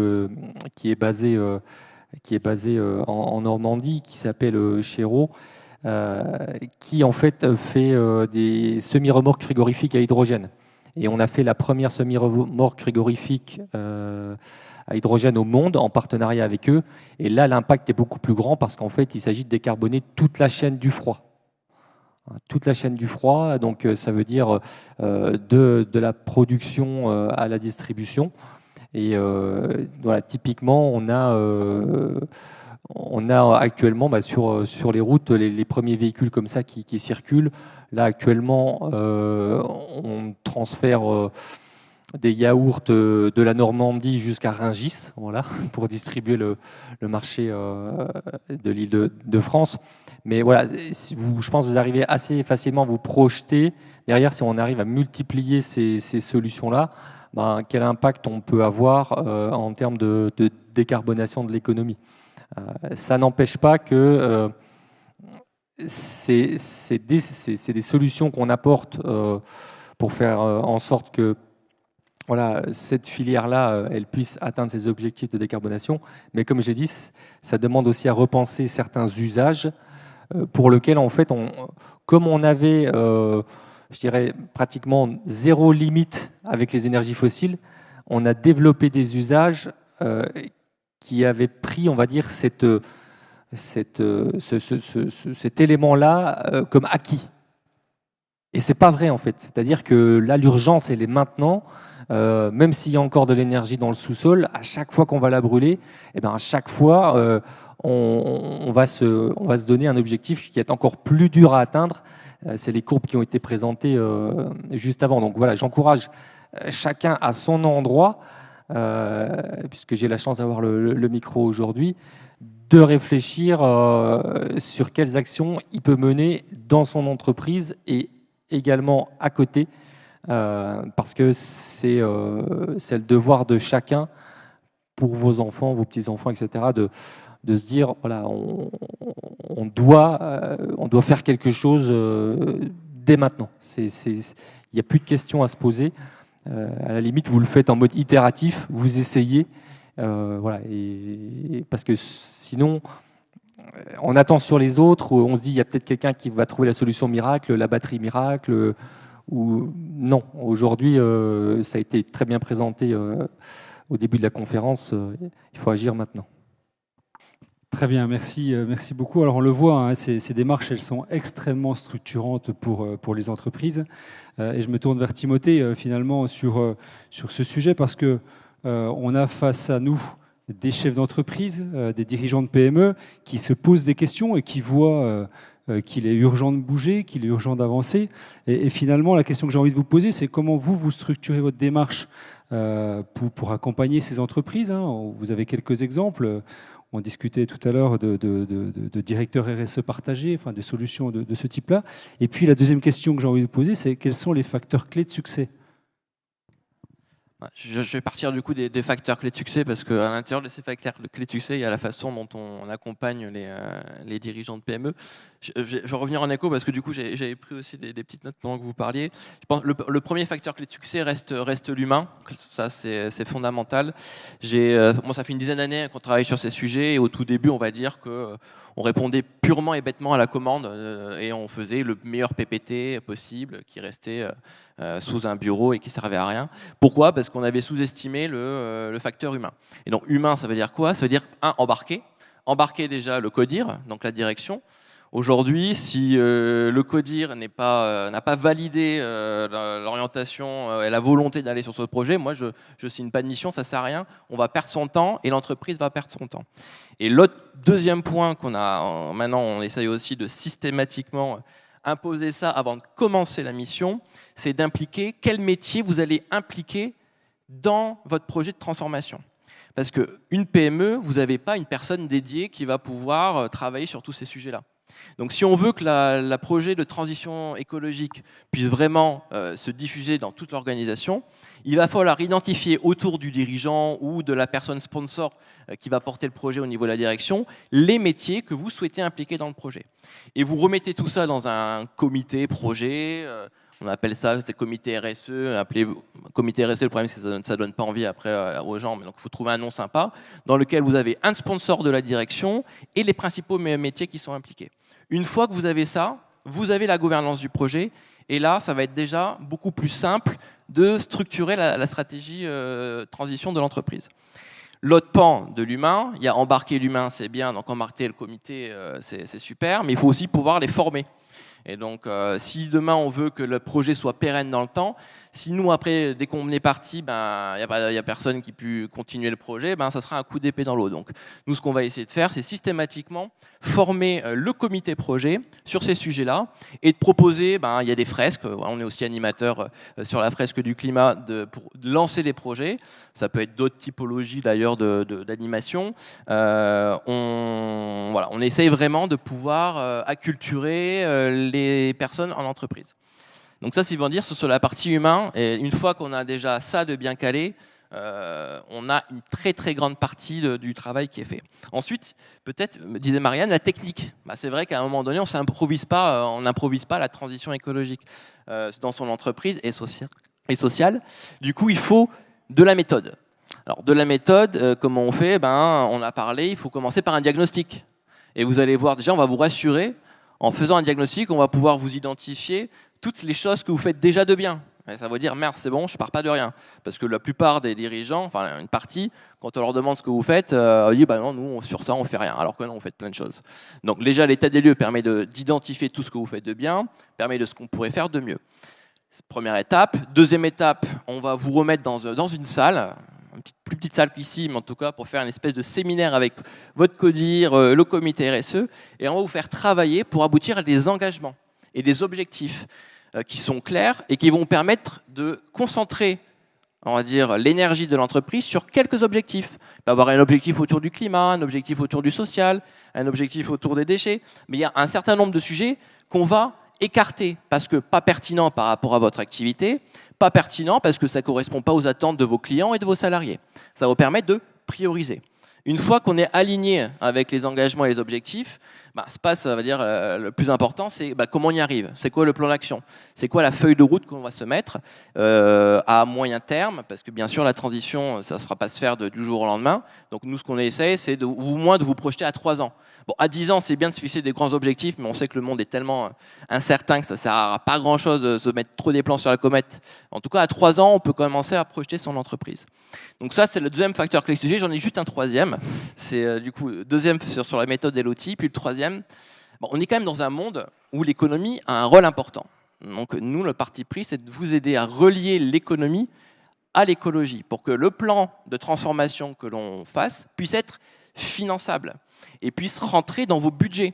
qui est basée en Normandie, qui s'appelle Chéreau, qui en fait fait des semi-remorques frigorifiques à hydrogène. Et on a fait la première semi-remorque frigorifique à hydrogène au monde en partenariat avec eux. Et là, l'impact est beaucoup plus grand parce qu'en fait, il s'agit de décarboner toute la chaîne du froid. Toute la chaîne du froid, donc ça veut dire de la production à la distribution. Et voilà, typiquement, on a actuellement sur les routes les premiers véhicules comme ça qui circulent. Là, actuellement, on transfère des yaourts de la Normandie jusqu'à Rungis, voilà, pour distribuer le marché de l'île de France. Mais voilà, je pense que vous arrivez assez facilement à vous projeter. Derrière, si on arrive à multiplier ces solutions-là, quel impact on peut avoir en termes de décarbonation de l'économie. Ça n'empêche pas que c'est des solutions qu'on apporte pour faire en sorte que voilà, cette filière-là, elle puisse atteindre ses objectifs de décarbonation. Mais comme j'ai dit, ça demande aussi à repenser certains usages pour lesquels, en fait, comme on avait, je dirais, pratiquement zéro limite avec les énergies fossiles, on a développé des usages qui avaient pris, on va dire, cet élément-là comme acquis. Et c'est pas vrai, en fait. C'est-à-dire que là, l'urgence, elle est maintenant. Même s'il y a encore de l'énergie dans le sous-sol, à chaque fois qu'on va la brûler, à chaque fois, on va se donner un objectif qui est encore plus dur à atteindre. C'est les courbes qui ont été présentées juste avant. Donc voilà, j'encourage chacun à son endroit, puisque j'ai la chance d'avoir le micro aujourd'hui, de réfléchir sur quelles actions il peut mener dans son entreprise et également à côté, parce que c'est le devoir de chacun pour vos enfants, vos petits-enfants, etc., de se dire, voilà, on doit faire quelque chose dès maintenant. Il n'y a plus de questions à se poser. À la limite, vous le faites en mode itératif, vous essayez, voilà, et parce que sinon, on attend sur les autres, on se dit, il y a peut-être quelqu'un qui va trouver la solution miracle, la batterie miracle, ou non. Aujourd'hui, ça a été très bien présenté au début de la conférence, il faut agir maintenant.
Très bien, merci beaucoup. Alors on le voit, ces démarches, elles sont extrêmement structurantes pour les entreprises. Et je me tourne vers Timothée finalement sur ce sujet parce que on a face à nous des chefs d'entreprise, des dirigeants de PME qui se posent des questions et qui voient qu'il est urgent de bouger, qu'il est urgent d'avancer. Et finalement, la question que j'ai envie de vous poser, c'est comment vous structurez votre démarche pour accompagner ces entreprises. Vous avez quelques exemples. On discutait tout à l'heure de directeurs RSE partagés, enfin de solutions de ce type-là. Et puis la deuxième question que j'ai envie de poser, c'est quels sont les facteurs clés de succès ?
Je vais partir du coup des facteurs clés de succès parce qu'à l'intérieur de ces facteurs clés de succès, il y a la façon dont on accompagne les dirigeants de PME. Je vais revenir en écho parce que du coup, j'avais pris aussi des petites notes pendant que vous parliez. Je pense que le premier facteur clé de succès reste l'humain. Ça, c'est fondamental. Ça fait une dizaine d'années qu'on travaille sur ces sujets et au tout début, on va dire qu'on répondait purement et bêtement à la commande et on faisait le meilleur PPT possible qui restait sous un bureau et qui servait à rien. Pourquoi ? Parce qu'on avait sous-estimé le facteur humain. Et donc humain, ça veut dire quoi ? Ça veut dire embarquer déjà le CODIR, donc la direction. Aujourd'hui, si le CODIR n'a pas validé l'orientation et la volonté d'aller sur ce projet, moi je signe pas de mission, ça sert à rien. On va perdre son temps et l'entreprise va perdre son temps. Et l'autre deuxième point qu'on a maintenant, on essaye aussi de systématiquement imposer ça avant de commencer la mission, c'est d'impliquer quel métier vous allez impliquer dans votre projet de transformation. Parce qu'une PME, vous n'avez pas une personne dédiée qui va pouvoir travailler sur tous ces sujets-là. Donc si on veut que le projet de transition écologique puisse vraiment se diffuser dans toute l'organisation, il va falloir identifier autour du dirigeant ou de la personne sponsor qui va porter le projet au niveau de la direction, les métiers que vous souhaitez impliquer dans le projet. Et vous remettez tout ça dans un comité projet, on appelle ça c'est comité RSE, appelez comité RSE, le problème c'est que ça ne donne pas envie après aux gens, mais donc il faut trouver un nom sympa, dans lequel vous avez un sponsor de la direction et les principaux métiers qui sont impliqués. Une fois que vous avez ça, vous avez la gouvernance du projet, et là, ça va être déjà beaucoup plus simple de structurer la stratégie transition de l'entreprise. L'autre pan de l'humain, il y a embarquer l'humain, c'est bien, donc embarquer le comité, c'est super, mais il faut aussi pouvoir les former. Et donc, si demain on veut que le projet soit pérenne dans le temps, si nous après, dès qu'on est parti, il n'y a personne qui peut continuer le projet, ça sera un coup d'épée dans l'eau. Donc, nous, ce qu'on va essayer de faire, c'est systématiquement former le comité projet sur ces sujets-là et de proposer, il y a des fresques, on est aussi animateur sur la fresque du climat pour lancer les projets. Ça peut être d'autres typologies d'ailleurs d'animation. On essaye vraiment de pouvoir acculturer les personnes en entreprise. Donc ça, c'est dire sur la partie humain. Et une fois qu'on a déjà ça de bien calé, on a une très très grande partie du travail qui est fait. Ensuite, peut-être, me disait Marianne, la technique. C'est vrai qu'à un moment donné, on n'improvise pas la transition écologique dans son entreprise et sociale. Du coup, il faut de la méthode. Alors, de la méthode, comment on fait? On a parlé, il faut commencer par un diagnostic. Et vous allez voir, déjà, on va vous rassurer. En faisant un diagnostic, on va pouvoir vous identifier toutes les choses que vous faites déjà de bien. Et ça veut dire, merde, c'est bon, je ne pars pas de rien. Parce que la plupart des dirigeants, enfin une partie, quand on leur demande ce que vous faites, ils disent, non, nous, sur ça, on ne fait rien. Alors que non, on fait plein de choses. Donc déjà, l'état des lieux permet d'identifier tout ce que vous faites de bien, permet de ce qu'on pourrait faire de mieux. Première étape. Deuxième étape, on va vous remettre dans une salle, une plus petite salle qu'ici, mais en tout cas pour faire une espèce de séminaire avec votre CODIR, le comité RSE, et on va vous faire travailler pour aboutir à des engagements et des objectifs qui sont clairs et qui vont permettre de concentrer, on va dire, l'énergie de l'entreprise sur quelques objectifs. Il peut y avoir un objectif autour du climat, un objectif autour du social, un objectif autour des déchets, mais il y a un certain nombre de sujets qu'on va écarter parce que pas pertinent par rapport à votre activité, pas pertinent parce que ça ne correspond pas aux attentes de vos clients et de vos salariés. Ça va vous permettre de prioriser. Une fois qu'on est aligné avec les engagements et les objectifs, ça va dire, le plus important, c'est comment on y arrive. C'est quoi le plan d'action? C'est quoi la feuille de route qu'on va se mettre à moyen terme? Parce que bien sûr, la transition, ça ne sera pas se faire du jour au lendemain. Donc nous, ce qu'on essaie, c'est au moins de vous projeter à 3 ans. Bon, à 10 ans, c'est bien de se fixer des grands objectifs, mais on sait que le monde est tellement incertain que ça ne sert à pas grand-chose de se mettre trop des plans sur la comète. En tout cas, à 3 ans, on peut commencer à projeter son entreprise. Donc ça, c'est le deuxième facteur clé sujet. J'en ai juste un troisième. C'est du coup deuxième sur la méthode et l'outil. Puis le troisième, on est quand même dans un monde où l'économie a un rôle important. Donc nous, le parti pris, c'est de vous aider à relier l'économie à l'écologie pour que le plan de transformation que l'on fasse puisse être finançable et puisse rentrer dans vos budgets.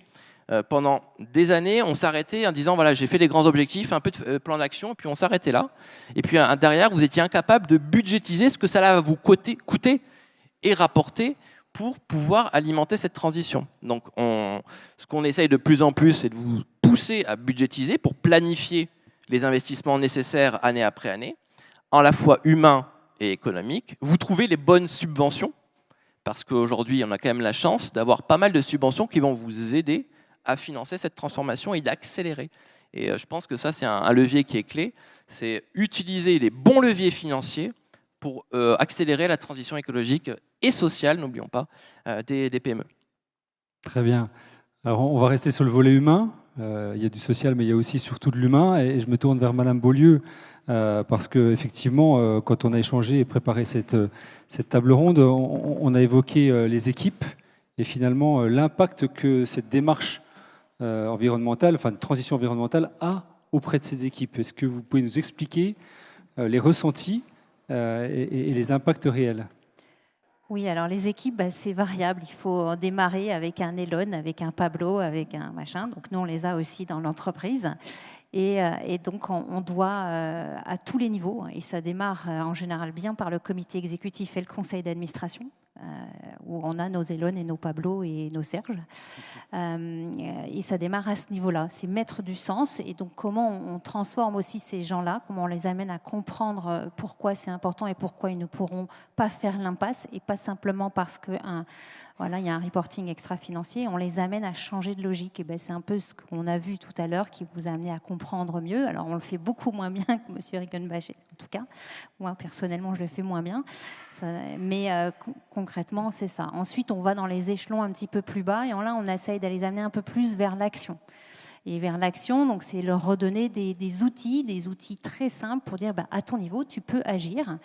Pendant des années, on s'arrêtait en disant voilà, j'ai fait les grands objectifs, un peu de plan d'action, et puis on s'arrêtait là. Et puis derrière, vous étiez incapable de budgétiser ce que ça va vous coûter et rapporter pour pouvoir alimenter cette transition. Donc, ce qu'on essaye de plus en plus, c'est de vous pousser à budgétiser pour planifier les investissements nécessaires année après année, à la fois humains et économiques. Vous trouvez les bonnes subventions, parce qu'aujourd'hui, on a quand même la chance d'avoir pas mal de subventions qui vont vous aider à financer cette transformation et d'accélérer. Et je pense que ça, c'est un levier qui est clé. C'est utiliser les bons leviers financiers pour accélérer la transition écologique et sociale, n'oublions pas, des PME.
Très bien. Alors, on va rester sur le volet humain. Il y a du social, mais il y a aussi surtout de l'humain. Et je me tourne vers Madame Beaulieu, parce qu'effectivement, quand on a échangé et préparé cette table ronde, on a évoqué les équipes et finalement l'impact que cette démarche environnementale, enfin de transition environnementale, a auprès de ces équipes. Est-ce que vous pouvez nous expliquer les ressentis et les impacts réels?
Oui, alors les équipes, c'est variable. Il faut démarrer avec un Elon, avec un Pablo, avec un machin. Donc nous, on les a aussi dans l'entreprise. Et donc, on doit, à tous les niveaux, et ça démarre en général bien par le comité exécutif et le conseil d'administration, où on a nos Elon et nos Pablo et nos Serge. Et ça démarre à ce niveau-là. C'est mettre du sens. Et donc, comment on transforme aussi ces gens-là, comment on les amène à comprendre pourquoi c'est important et pourquoi ils ne pourront pas faire l'impasse, et pas simplement parce que voilà, il y a un reporting extra-financier, on les amène à changer de logique. Et c'est un peu ce qu'on a vu tout à l'heure qui vous a amené à comprendre mieux. Alors, on le fait beaucoup moins bien que M. Riggenbach, en tout cas. Moi, personnellement, je le fais moins bien. Mais concrètement, c'est ça. Ensuite, on va dans les échelons un petit peu plus bas et là, on essaye d'aller les amener un peu plus vers l'action. Et vers l'action, donc c'est leur redonner des outils très simples pour dire à ton niveau, tu peux agir.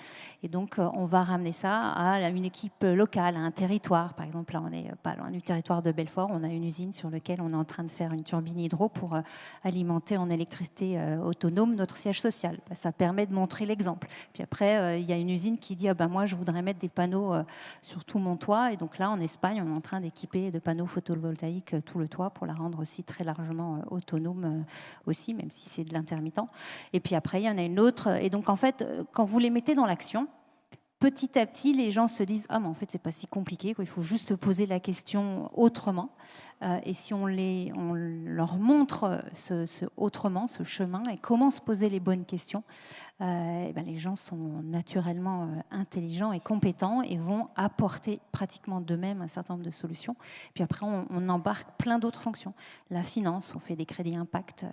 Et donc, on va ramener ça à une équipe locale, à un territoire. Par exemple, là, on n'est pas loin du territoire de Belfort. On a une usine sur laquelle on est en train de faire une turbine hydro pour alimenter en électricité autonome notre siège social. Ça permet de montrer l'exemple. Puis après, il y a une usine qui dit moi, je voudrais mettre des panneaux sur tout mon toit. Et donc là, en Espagne, on est en train d'équiper de panneaux photovoltaïques tout le toit pour la rendre aussi très largement autonome aussi, même si c'est de l'intermittent. Et puis après, il y en a une autre. Et donc, en fait, quand vous les mettez dans l'action, petit à petit, les gens se disent « Ah, mais en fait, c'est pas si compliqué, quoi. Il faut juste se poser la question autrement. » Et si on leur montre ce autrement, ce chemin, et comment se poser les bonnes questions, les gens sont naturellement intelligents et compétents et vont apporter pratiquement d'eux-mêmes un certain nombre de solutions. Puis après, on embarque plein d'autres fonctions. La finance, on fait des crédits impact,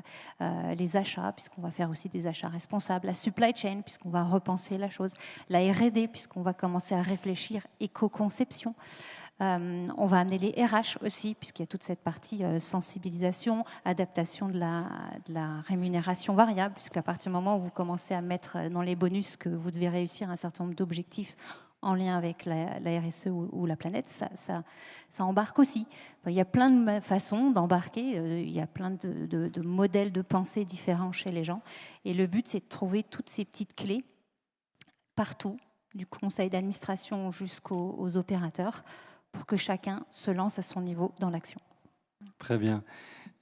les achats, puisqu'on va faire aussi des achats responsables, la supply chain, puisqu'on va repenser la chose, la R&D, puisqu'on va commencer à réfléchir éco-conception. On va amener les RH aussi, puisqu'il y a toute cette partie sensibilisation, adaptation de la rémunération variable, puisqu'à partir du moment où vous commencez à mettre dans les bonus que vous devez réussir un certain nombre d'objectifs en lien avec la RSE ou la planète, ça embarque aussi. Enfin, il y a plein de façons d'embarquer, il y a plein de modèles de pensée différents chez les gens. Et le but, c'est de trouver toutes ces petites clés partout, du conseil d'administration jusqu'aux opérateurs, pour que chacun se lance à son niveau dans l'action.
Très bien.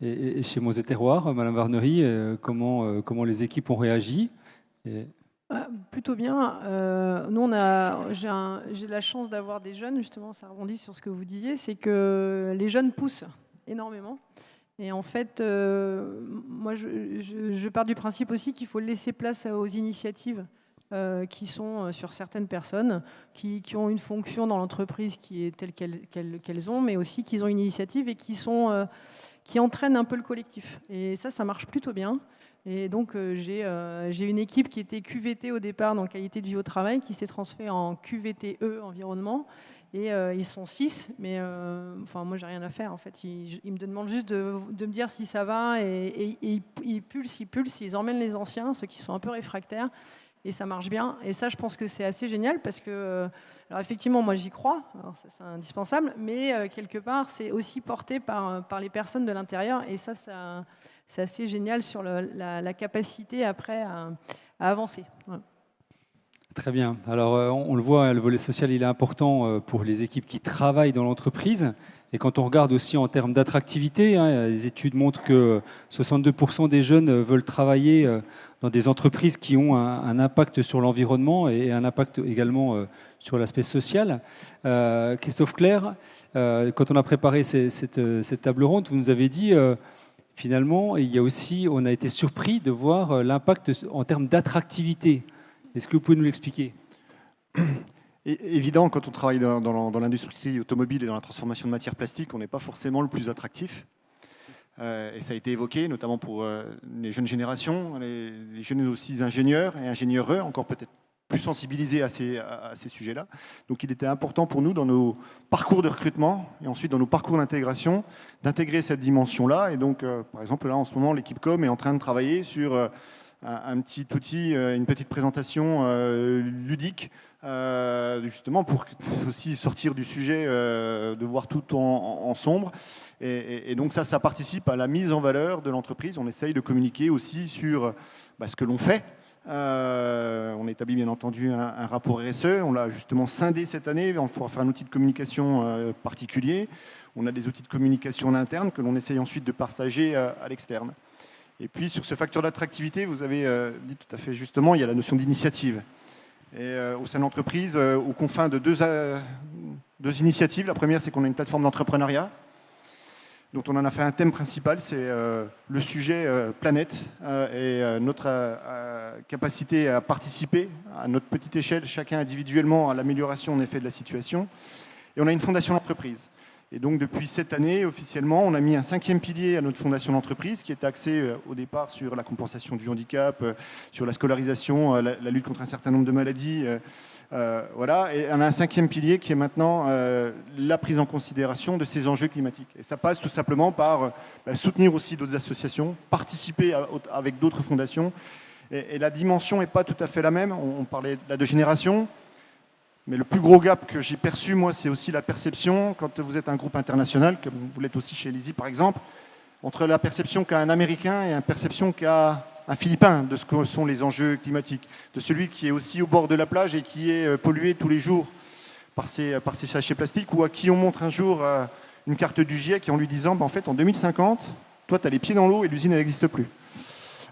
Et chez Moser Terroir, Madame Warnery, comment les équipes ont réagi
Plutôt bien. Nous, j'ai la chance d'avoir des jeunes, justement, ça rebondit sur ce que vous disiez, c'est que les jeunes poussent énormément. Et en fait, moi, je pars du principe aussi qu'il faut laisser place aux initiatives qui sont sur certaines personnes, qui ont une fonction dans l'entreprise qui est telle qu'elles ont, mais aussi qu'ils ont une initiative et qui entraînent un peu le collectif. Et ça marche plutôt bien. Et donc, j'ai une équipe qui était QVT au départ, dans qualité de vie au travail, qui s'est transférée en QVTE, environnement. Et ils sont 6, mais moi, j'ai rien à faire. En fait, ils me demandent juste de me dire si ça va. Et ils pulsent, ils emmènent les anciens, ceux qui sont un peu réfractaires. Et ça marche bien. Et ça, je pense que c'est assez génial parce que, alors effectivement, moi j'y crois, alors ça, c'est indispensable, mais quelque part, c'est aussi porté par les personnes de l'intérieur. Et ça c'est assez génial sur la capacité après à avancer. Ouais.
Très bien. Alors, on le voit, le volet social, il est important pour les équipes qui travaillent dans l'entreprise. Et quand on regarde aussi en termes d'attractivité, les études montrent que 62% des jeunes veulent travailler dans des entreprises qui ont un impact sur l'environnement et un impact également sur l'aspect social. Christophe Clerc, quand on a préparé cette table ronde, vous nous avez dit, finalement, on a été surpris de voir l'impact en termes d'attractivité. Est-ce que vous pouvez nous l'expliquer ?
Évident, quand on travaille dans l'industrie automobile et dans la transformation de matières plastiques, on n'est pas forcément le plus attractif. Et ça a été évoqué, notamment pour les jeunes générations, les jeunes aussi ingénieurs et ingénieureux, encore peut-être plus sensibilisés à ces sujets-là. Donc il était important pour nous, dans nos parcours de recrutement et ensuite dans nos parcours d'intégration, d'intégrer cette dimension-là. Et donc, par exemple, là, en ce moment, l'équipe Com est en train de travailler sur un petit outil, une petite présentation ludique, justement pour aussi sortir du sujet de voir tout en sombre. Et donc ça participe à la mise en valeur de l'entreprise. On essaye de communiquer aussi sur ce que l'on fait. On établit bien entendu un rapport RSE. On l'a justement scindé cette année. On va faire un outil de communication particulier. On a des outils de communication en interne que l'on essaye ensuite de partager à l'externe. Et puis sur ce facteur d'attractivité, vous avez dit tout à fait justement, il y a la notion d'initiative. Et au sein de l'entreprise, aux confins de deux initiatives. La première, c'est qu'on a une plateforme d'entrepreneuriat, dont on en a fait un thème principal, c'est le sujet planète et notre capacité à participer à notre petite échelle, chacun individuellement, à l'amélioration en effet de la situation. Et on a une fondation d'entreprise. Et donc depuis cette année, officiellement, on a mis un 5e pilier à notre fondation d'entreprise qui est axé au départ sur la compensation du handicap, sur la scolarisation, la lutte contre un certain nombre de maladies. Voilà. Et on a un 5e pilier qui est maintenant la prise en considération de ces enjeux climatiques. Et ça passe tout simplement par soutenir aussi d'autres associations, participer avec d'autres fondations. Et la dimension n'est pas tout à fait la même. On parlait de génération. Mais le plus gros gap que j'ai perçu, moi, c'est aussi la perception, quand vous êtes un groupe international, comme vous l'êtes aussi chez LISI, par exemple, entre la perception qu'a un Américain et la perception qu'a un Philippin de ce que sont les enjeux climatiques, de celui qui est aussi au bord de la plage et qui est pollué tous les jours par ces sachets plastiques, ou à qui on montre un jour une carte du GIEC en lui disant, en fait, en 2050, toi, tu as les pieds dans l'eau et l'usine, elle n'existe plus.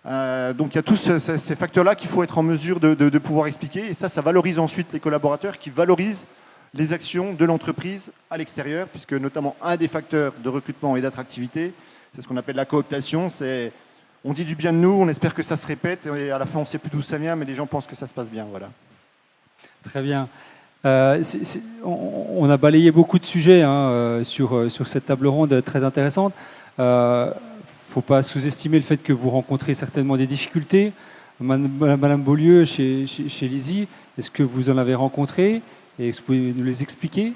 Donc il y a tous ces facteurs-là qu'il faut être en mesure de pouvoir expliquer. Et ça valorise ensuite les collaborateurs qui valorisent les actions de l'entreprise à l'extérieur, puisque notamment un des facteurs de recrutement et d'attractivité, c'est ce qu'on appelle la cooptation. C'est on dit du bien de nous, on espère que ça se répète, et à la fin on ne sait plus d'où ça vient, mais les gens pensent que ça se passe bien. Voilà.
Très bien. On a balayé beaucoup de sujets sur cette table ronde très intéressante. Il ne faut pas sous-estimer le fait que vous rencontrez certainement des difficultés. Madame Beaulieu, chez LISI, est-ce que vous en avez rencontré et est-ce que vous pouvez nous les expliquer?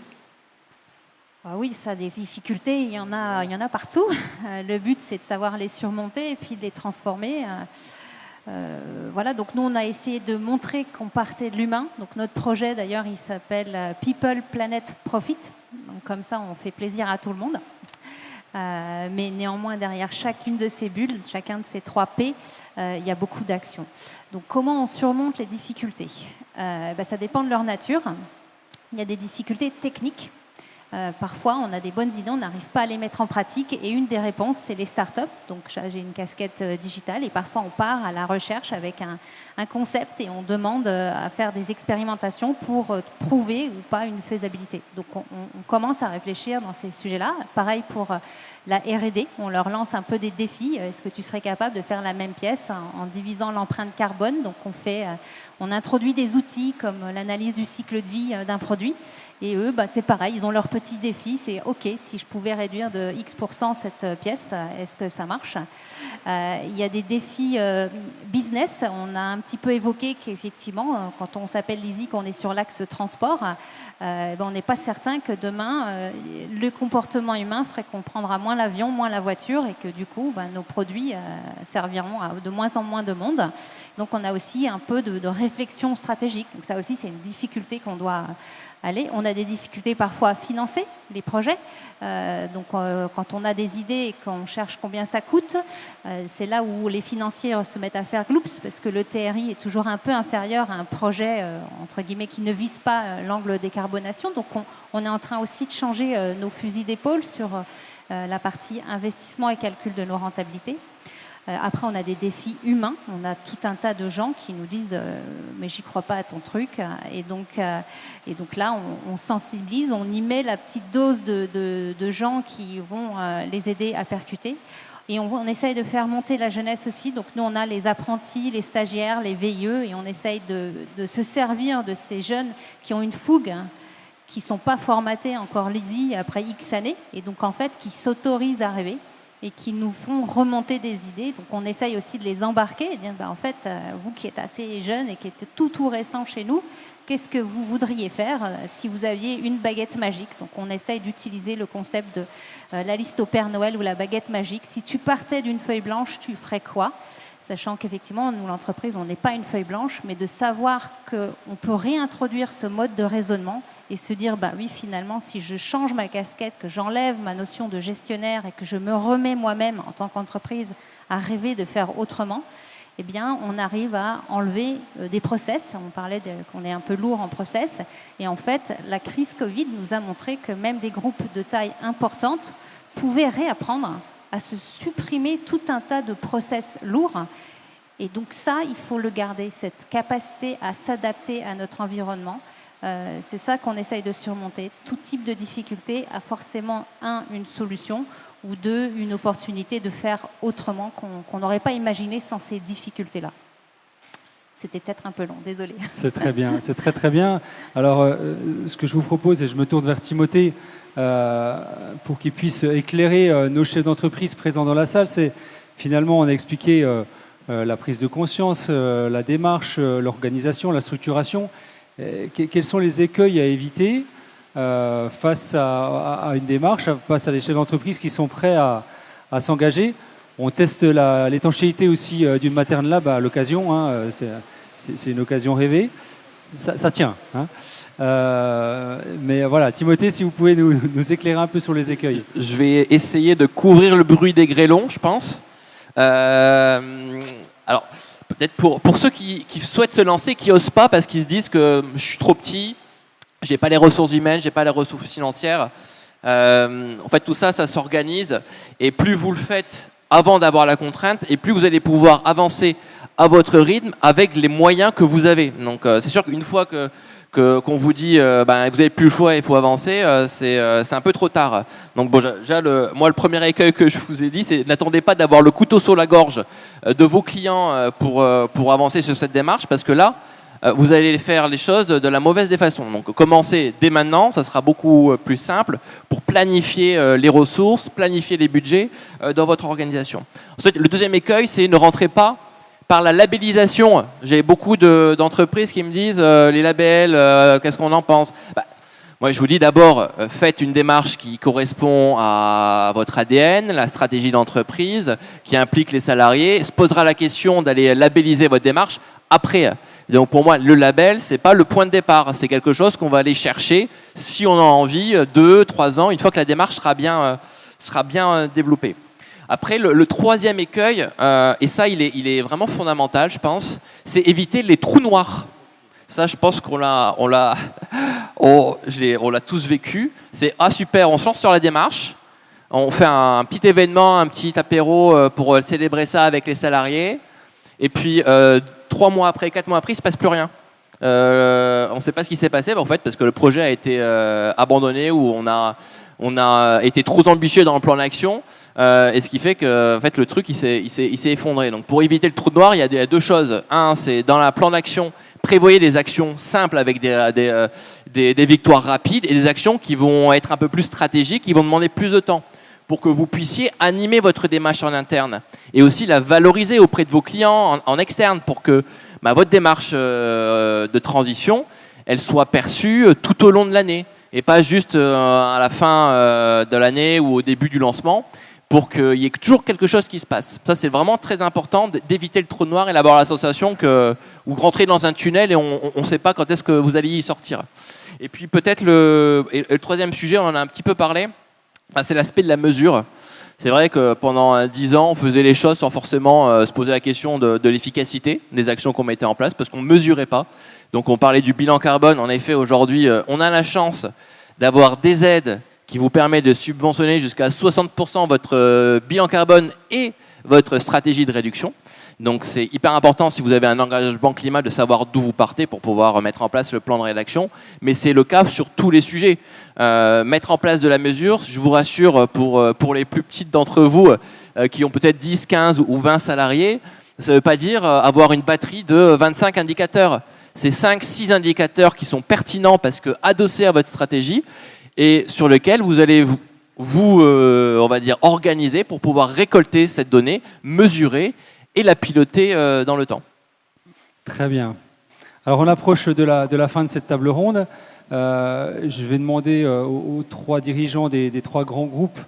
Oui, ça, des difficultés, il y en a partout. Le but, c'est de savoir les surmonter et puis de les transformer. Voilà, donc nous, on a essayé de montrer qu'on partait de l'humain. Donc notre projet, d'ailleurs, il s'appelle People, Planet, Profit. Donc comme ça, on fait plaisir à tout le monde. Mais néanmoins, derrière chacune de ces bulles, chacun de ces 3 P, il y a beaucoup d'actions. Donc comment on surmonte les difficultés? Ça dépend de leur nature. Il y a des difficultés techniques. Parfois, on a des bonnes idées, on n'arrive pas à les mettre en pratique. Et une des réponses, c'est les startups. Donc j'ai une casquette digitale et parfois on part à la recherche avec un concept et on demande à faire des expérimentations pour prouver ou pas une faisabilité. Donc on commence à réfléchir dans ces sujets-là. Pareil pour la R&D, on leur lance un peu des défis. Est-ce que tu serais capable de faire la même pièce en divisant l'empreinte carbone? Donc on introduit des outils comme l'analyse du cycle de vie d'un produit. Et eux, c'est pareil, ils ont leur petit défi. C'est OK, si je pouvais réduire de X% cette pièce, est-ce que ça marche? Il y a des défis business. On a un petit peu évoqué qu'effectivement, quand on s'appelle LISI, qu'on est sur l'axe transport, on n'est pas certain que demain, le comportement humain ferait qu'on prendra moins l'avion, moins la voiture et que du coup, nos produits serviront à de moins en moins de monde. Donc on a aussi un peu de réflexion stratégique. Donc ça aussi, c'est une difficulté qu'on doit aller. On a des difficultés parfois à financer les projets. Quand on a des idées et qu'on cherche combien ça coûte, c'est là où les financiers se mettent à faire gloups parce que le TRI est toujours un peu inférieur à un projet entre guillemets qui ne vise pas l'angle décarbonation. Donc on est en train aussi de changer nos fusils d'épaule sur la partie investissement et calcul de nos rentabilités. Après, on a des défis humains. On a tout un tas de gens qui nous disent mais j'y crois pas à ton truc. Et donc là, on sensibilise, on y met la petite dose de gens qui vont les aider à percuter. Et on essaye de faire monter la jeunesse aussi. Donc nous, on a les apprentis, les stagiaires, les VIE, et on essaye de se servir de ces jeunes qui ont une fougue, qui ne sont pas formatés encore LISI après X années, et donc en fait qui s'autorisent à rêver et qui nous font remonter des idées. Donc on essaye aussi de les embarquer et de dire, en fait, vous qui êtes assez jeune et qui êtes tout récent chez nous, qu'est-ce que vous voudriez faire si vous aviez une baguette magique? Donc on essaye d'utiliser le concept de la liste au Père Noël ou la baguette magique. Si tu partais d'une feuille blanche, tu ferais quoi? Sachant qu'effectivement, nous, l'entreprise, on n'est pas une feuille blanche, mais de savoir qu'on peut réintroduire ce mode de raisonnement et se dire, oui, finalement, si je change ma casquette, que j'enlève ma notion de gestionnaire et que je me remets moi-même en tant qu'entreprise à rêver de faire autrement, eh bien, on arrive à enlever des process. On parlait qu'on est un peu lourd en process. Et en fait, la crise Covid nous a montré que même des groupes de taille importante pouvaient réapprendre à se supprimer tout un tas de process lourds. Et donc ça, il faut le garder, cette capacité à s'adapter à notre environnement. C'est ça qu'on essaye de surmonter. Tout type de difficulté a forcément, une solution, ou deux, une opportunité de faire autrement qu'on n'aurait pas imaginé sans ces difficultés-là. C'était peut-être un peu long, désolé.
C'est très bien, c'est très très bien. Alors, ce que je vous propose, et je me tourne vers Timothée, pour qu'il puisse éclairer nos chefs d'entreprise présents dans la salle, c'est finalement, on a expliqué la prise de conscience, la démarche, l'organisation, la structuration. Quels sont les écueils à éviter face à une démarche, face à des chefs d'entreprise qui sont prêts à s'engager? On teste l'étanchéité aussi d'une Matern Lab à l'occasion, hein, c'est une occasion rêvée. Ça tient. Hein. Mais voilà, Timothée, si vous pouvez nous éclairer un peu sur les écueils.
Je vais essayer de couvrir le bruit des grêlons, je pense. Alors, peut-être pour ceux qui souhaitent se lancer, qui n'osent pas parce qu'ils se disent que je suis trop petit, j'ai pas les ressources humaines, j'ai pas les ressources financières. En fait, tout ça, ça s'organise. Et plus vous le faites avant d'avoir la contrainte, et plus vous allez pouvoir avancer à votre rythme avec les moyens que vous avez. Donc, c'est sûr qu'une fois qu'on vous dit vous n'avez plus le choix, il faut avancer, c'est un peu trop tard. Donc bon, déjà, moi, le premier écueil que je vous ai dit, c'est n'attendez pas d'avoir le couteau sur la gorge de vos clients pour avancer sur cette démarche, parce que là, vous allez faire les choses de la mauvaise des façons. Donc commencez dès maintenant, ça sera beaucoup plus simple pour planifier les ressources, planifier les budgets dans votre organisation. Ensuite, le deuxième écueil, c'est ne rentrez pas par la labellisation. J'ai beaucoup d'entreprises qui me disent les labels, qu'est-ce qu'on en pense? Moi, je vous dis d'abord, faites une démarche qui correspond à votre ADN, la stratégie d'entreprise, qui implique les salariés. Se posera la question d'aller labelliser votre démarche après. Donc pour moi, le label, c'est pas le point de départ. C'est quelque chose qu'on va aller chercher si on a envie, 2, 3 ans, une fois que la démarche sera bien développée. Après, le troisième écueil, et ça, il est vraiment fondamental, je pense, c'est éviter les trous noirs. Ça, je pense qu'on l'a tous vécu. C'est super, on se lance sur la démarche, on fait un petit événement, un petit apéro pour célébrer ça avec les salariés, et puis 3 mois après, 4 mois après, il ne se passe plus rien. On ne sait pas ce qui s'est passé, en fait, parce que le projet a été abandonné ou on a été trop ambitieux dans le plan d'action. Et ce qui fait que en fait, le truc il s'est effondré. Donc pour éviter le trou noir, il y a 2 choses. Un, c'est dans le plan d'action, prévoyez des actions simples avec des victoires rapides et des actions qui vont être un peu plus stratégiques, qui vont demander plus de temps pour que vous puissiez animer votre démarche en interne et aussi la valoriser auprès de vos clients en externe pour que votre démarche de transition, elle soit perçue tout au long de l'année et pas juste à la fin de l'année ou au début du lancement, pour qu'il y ait toujours quelque chose qui se passe. Ça, c'est vraiment très important d'éviter le trou noir et d'avoir la sensation que vous rentrez dans un tunnel et on ne sait pas quand est-ce que vous allez y sortir. Et puis peut-être le troisième sujet, on en a un petit peu parlé, c'est l'aspect de la mesure. C'est vrai que pendant 10 ans, on faisait les choses sans forcément se poser la question de l'efficacité des actions qu'on mettait en place parce qu'on ne mesurait pas. Donc on parlait du bilan carbone. En effet, aujourd'hui, on a la chance d'avoir des aides qui vous permettent de subventionner jusqu'à 60% votre bilan carbone et votre stratégie de réduction. Donc c'est hyper important si vous avez un engagement climat de savoir d'où vous partez pour pouvoir mettre en place le plan de rédaction. Mais c'est le cas sur tous les sujets. Mettre en place de la mesure, je vous rassure, pour les plus petites d'entre vous qui ont peut-être 10, 15 ou 20 salariés, ça ne veut pas dire avoir une batterie de 25 indicateurs. C'est 5-6 indicateurs qui sont pertinents parce que adossés à votre stratégie et sur lesquels vous allez on va dire, organiser pour pouvoir récolter cette donnée, mesurer et la piloter dans le temps.
Très bien. Alors on approche de la fin de cette table ronde. Je vais demander aux 3 dirigeants des 3 grands groupes,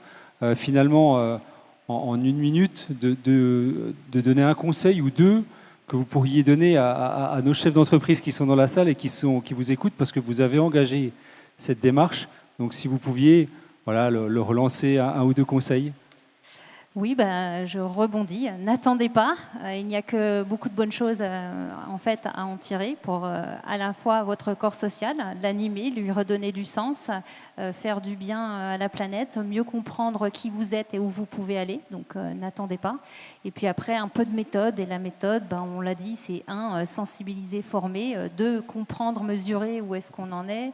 finalement, en 1 minute, de donner un conseil ou 2 que vous pourriez donner à nos chefs d'entreprise qui sont dans la salle et qui vous écoutent parce que vous avez engagé cette démarche. Donc si vous pouviez le relancer 1 ou 2 conseils.
Oui, je rebondis. N'attendez pas. Il n'y a que beaucoup de bonnes choses en fait, à en tirer pour à la fois votre corps social, l'animer, lui redonner du sens, faire du bien à la planète, mieux comprendre qui vous êtes et où vous pouvez aller. Donc n'attendez pas. Et puis après, un peu de méthode. Et la méthode, on l'a dit, c'est 1, sensibiliser, former. 2, comprendre, mesurer où est-ce qu'on en est,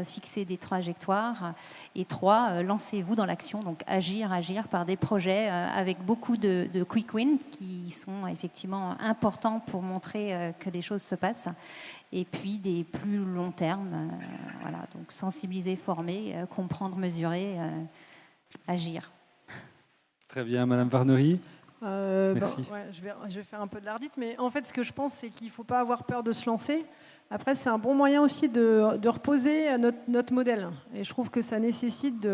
fixer des trajectoires. Et 3, lancez-vous dans l'action. Donc agir par des projets avec beaucoup de quick wins qui sont effectivement importants pour montrer que les choses se passent. Et puis des plus long termes, voilà, donc sensibiliser, former, comprendre, mesurer, agir.
Très bien, Madame Varnery. Merci.
Ouais, je vais faire un peu de l'ardite, mais en fait, ce que je pense, c'est qu'il ne faut pas avoir peur de se lancer. Après, c'est un bon moyen aussi de reposer notre modèle. Et je trouve que ça nécessite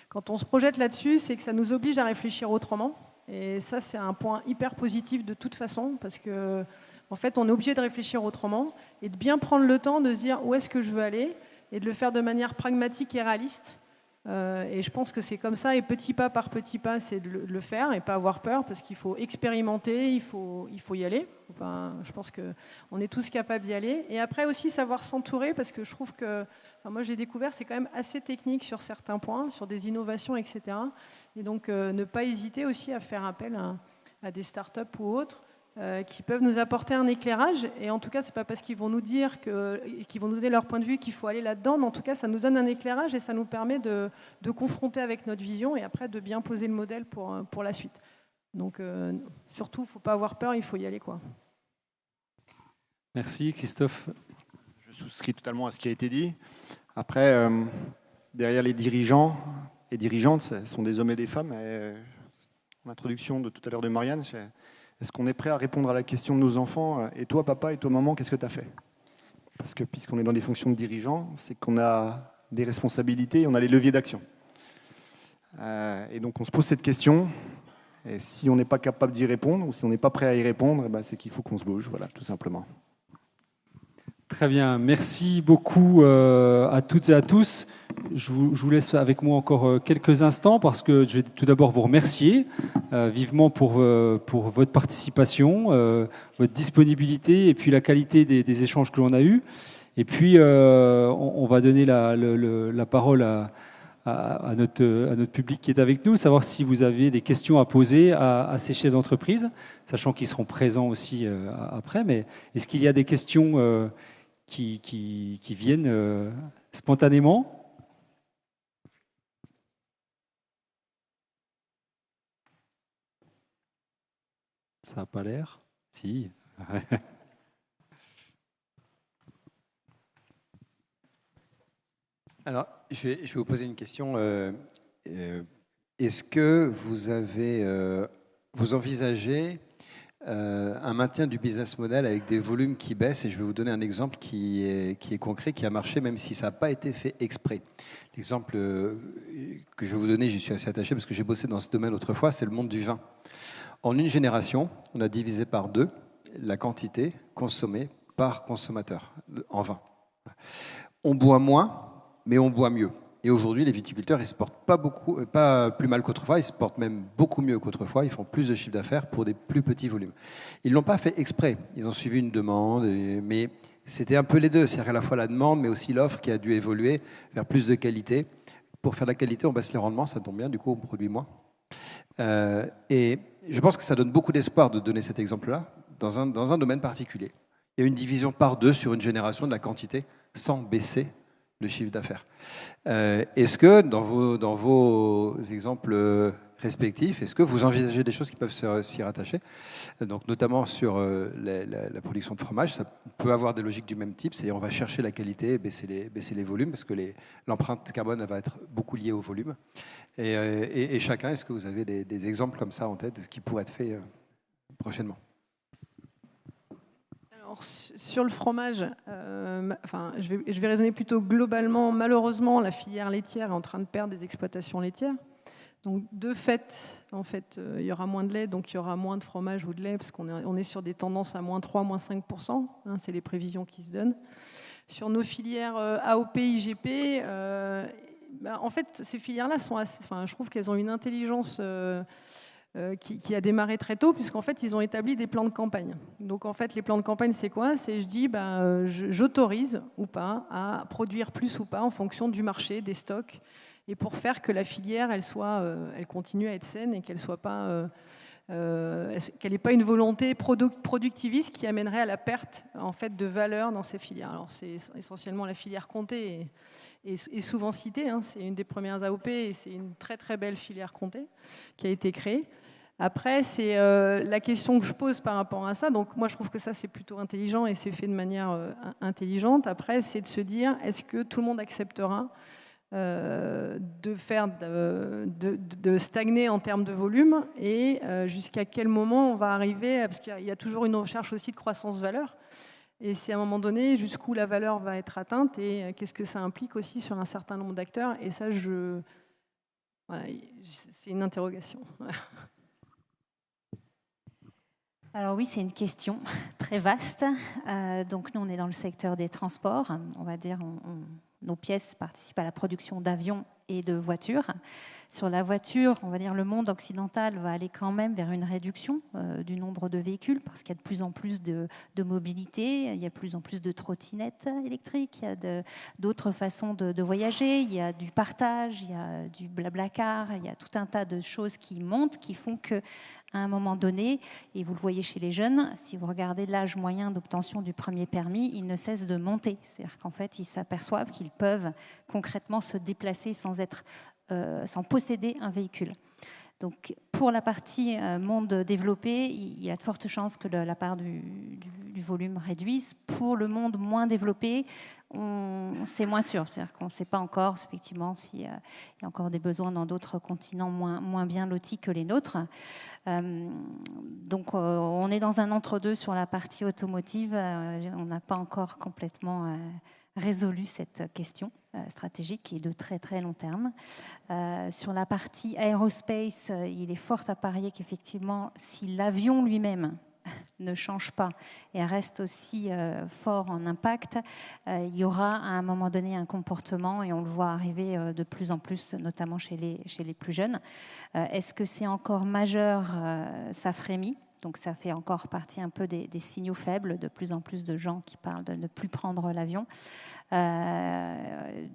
quand on se projette là-dessus, c'est que ça nous oblige à réfléchir autrement. Et ça, c'est un point hyper positif de toute façon, parce que en fait, on est obligé de réfléchir autrement et de bien prendre le temps de se dire où est-ce que je veux aller et de le faire de manière pragmatique et réaliste. Et je pense que c'est comme ça, et petit pas par petit pas, c'est de le faire et pas avoir peur, parce qu'il faut expérimenter, il faut y aller. Je pense qu'on est tous capables d'y aller. Et après aussi savoir s'entourer, parce que je trouve que, moi j'ai découvert, c'est quand même assez technique sur certains points, sur des innovations, etc. Et donc ne pas hésiter aussi à faire appel à des startups ou autres qui peuvent nous apporter un éclairage. Et en tout cas, c'est pas parce qu'ils vont nous dire qu'ils vont nous donner leur point de vue qu'il faut aller là-dedans, mais en tout cas, ça nous donne un éclairage et ça nous permet de confronter avec notre vision et après de bien poser le modèle pour la suite. Donc, surtout, il ne faut pas avoir peur, il faut y aller, quoi.
Merci, Christophe.
Je souscris totalement à ce qui a été dit. Après, derrière les dirigeants et dirigeantes, ce sont des hommes et des femmes. Et, en introduction de tout à l'heure de Marianne, est-ce qu'on est prêt à répondre à la question de nos enfants ? Et toi, papa, et toi, maman, qu'est-ce que tu as fait ? Parce que puisqu'on est dans des fonctions de dirigeants, c'est qu'on a des responsabilités et on a les leviers d'action. Et donc, on se pose cette question. Et si on n'est pas capable d'y répondre, ou si on n'est pas prêt à y répondre, c'est qu'il faut qu'on se bouge, voilà, tout simplement.
Très bien, merci beaucoup à toutes et à tous. Je vous laisse avec moi encore quelques instants parce que je vais tout d'abord vous remercier vivement pour votre participation, votre disponibilité et puis la qualité des échanges que l'on a eus. Et puis, on va donner la parole à notre public qui est avec nous, savoir si vous avez des questions à poser à ces chefs d'entreprise, sachant qu'ils seront présents aussi après. Mais est-ce qu'il y a des questions qui viennent spontanément ? Ça n'a pas l'air ? Si.
Alors, je vais vous poser une question. Est-ce que vous envisagez un maintien du business model avec des volumes qui baissent? Et je vais vous donner un exemple qui est concret, qui a marché, même si ça n'a pas été fait exprès. L'exemple que je vais vous donner, j'y suis assez attaché parce que j'ai bossé dans ce domaine autrefois, c'est le monde du vin. En une génération, on a divisé par 2 la quantité consommée par consommateur en vin. On boit moins, mais on boit mieux. Et aujourd'hui, les viticulteurs, ils se portent pas plus mal qu'autrefois, ils se portent même beaucoup mieux qu'autrefois, ils font plus de chiffre d'affaires pour des plus petits volumes. Ils ne l'ont pas fait exprès, ils ont suivi une demande, mais c'était un peu les deux, c'est-à-dire à la fois la demande, mais aussi l'offre qui a dû évoluer vers plus de qualité. Pour faire de la qualité, on baisse les rendements, ça tombe bien, du coup, on produit moins. Et je pense que ça donne beaucoup d'espoir de donner cet exemple-là dans un domaine particulier. Il y a une division par 2 sur une génération de la quantité sans baisser le chiffre d'affaires. Est-ce que dans vos exemples respectifs, est-ce que vous envisagez des choses qui peuvent s'y rattacher ? Donc, notamment sur la production de fromage, ça peut avoir des logiques du même type, c'est on va chercher la qualité et baisser les volumes, parce que l'empreinte carbone va être beaucoup liée au volume. Et chacun, est-ce que vous avez des exemples comme ça en tête de ce qui pourrait être fait prochainement ?
Alors, sur le fromage, je vais raisonner plutôt globalement. Malheureusement, la filière laitière est en train de perdre des exploitations laitières. Donc, de fait, il y aura moins de lait, donc il y aura moins de fromage ou de lait, parce qu'on est sur des tendances à -3, -5%. C'est les prévisions qui se donnent. Sur nos filières AOP, IGP, en fait, ces filières-là sont je trouve qu'elles ont une intelligence qui a démarré très tôt, puisqu'en fait, ils ont établi des plans de campagne. Donc, en fait, les plans de campagne, c'est quoi ? C'est je dis, j'autorise ou pas à produire plus ou pas en fonction du marché, des stocks, et pour faire que la filière, elle continue à être saine et qu'elle ne soit pas Quelle n'est pas une volonté productiviste qui amènerait à la perte en fait, de valeur dans ces filières. Alors c'est essentiellement la filière comté est souvent citée, hein, c'est une des premières AOP et c'est une très très belle filière comté qui a été créée. Après, c'est la question que je pose par rapport à ça. Donc moi je trouve que ça c'est plutôt intelligent et c'est fait de manière intelligente. Après, c'est de se dire, est-ce que tout le monde acceptera de stagner en termes de volume et jusqu'à quel moment on va arriver, parce qu'il y a toujours une recherche aussi de croissance-valeur, et c'est à un moment donné jusqu'où la valeur va être atteinte et qu'est-ce que ça implique aussi sur un certain nombre d'acteurs, et ça voilà, c'est une interrogation.
Alors oui, c'est une question très vaste. Donc nous, on est dans le secteur des transports. On va dire, nos pièces participent à la production d'avions et de voitures. Sur la voiture, on va dire, le monde occidental va aller quand même vers une réduction du nombre de véhicules parce qu'il y a de plus en plus de mobilité, il y a de plus en plus de trottinettes électriques, il y a d'autres façons de voyager, il y a du partage, il y a du blablacar, il y a tout un tas de choses qui montent, qui font que à un moment donné, et vous le voyez chez les jeunes, si vous regardez l'âge moyen d'obtention du premier permis, il ne cesse de monter. C'est-à-dire qu'en fait, ils s'aperçoivent qu'ils peuvent concrètement se déplacer sans posséder un véhicule. Donc, pour la partie monde développé, il y a de fortes chances que la part du volume réduise. Pour le monde moins développé, c'est moins sûr. C'est-à-dire qu'on ne sait pas encore, effectivement, s'il y a encore des besoins dans d'autres continents moins bien lotis que les nôtres. Donc, on est dans un entre-deux sur la partie automotive. On n'a pas encore complètement résolu cette question stratégique qui est de très très long terme. Sur la partie aérospace, il est fort à parier qu'effectivement, si l'avion lui-même ne change pas et reste aussi fort en impact, il y aura à un moment donné un comportement, et on le voit arriver de plus en plus, notamment chez les plus jeunes. Est-ce que c'est encore majeur? Ça frémit. Donc ça fait encore partie un peu des signaux faibles, de plus en plus de gens qui parlent de ne plus prendre l'avion.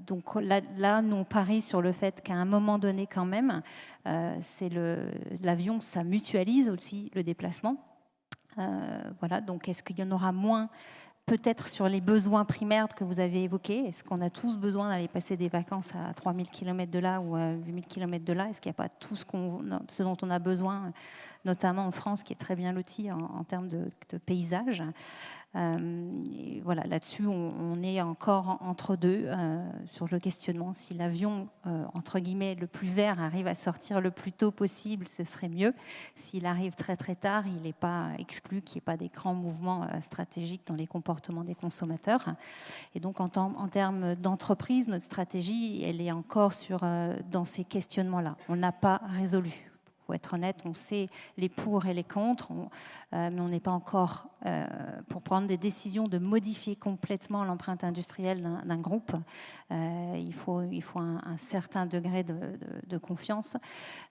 Donc là, nous on parie sur le fait qu'à un moment donné quand même, l'avion, ça mutualise aussi le déplacement. Voilà, donc est-ce qu'il y en aura moins peut-être sur les besoins primaires que vous avez évoqués? Est-ce qu'on a tous besoin d'aller passer des vacances à 3000 km de là ou à 8000 km de là? Est-ce qu'il n'y a pas tout ce dont on a besoin, notamment en France, qui est très bien loti en termes de paysage? Et voilà, là-dessus, on est encore entre deux sur le questionnement. Si l'avion, entre guillemets, le plus vert arrive à sortir le plus tôt possible, ce serait mieux. S'il arrive très très tard, il n'est pas exclu qu'il n'y ait pas des grands mouvements stratégiques dans les comportements des consommateurs. Et donc, en termes d'entreprise, notre stratégie, elle est encore dans ces questionnements-là. On n'a pas résolu. Il faut être honnête, on sait les pour et les contre, mais on n'est pas encore pour prendre des décisions de modifier complètement l'empreinte industrielle d'un groupe. Il faut un certain degré de confiance.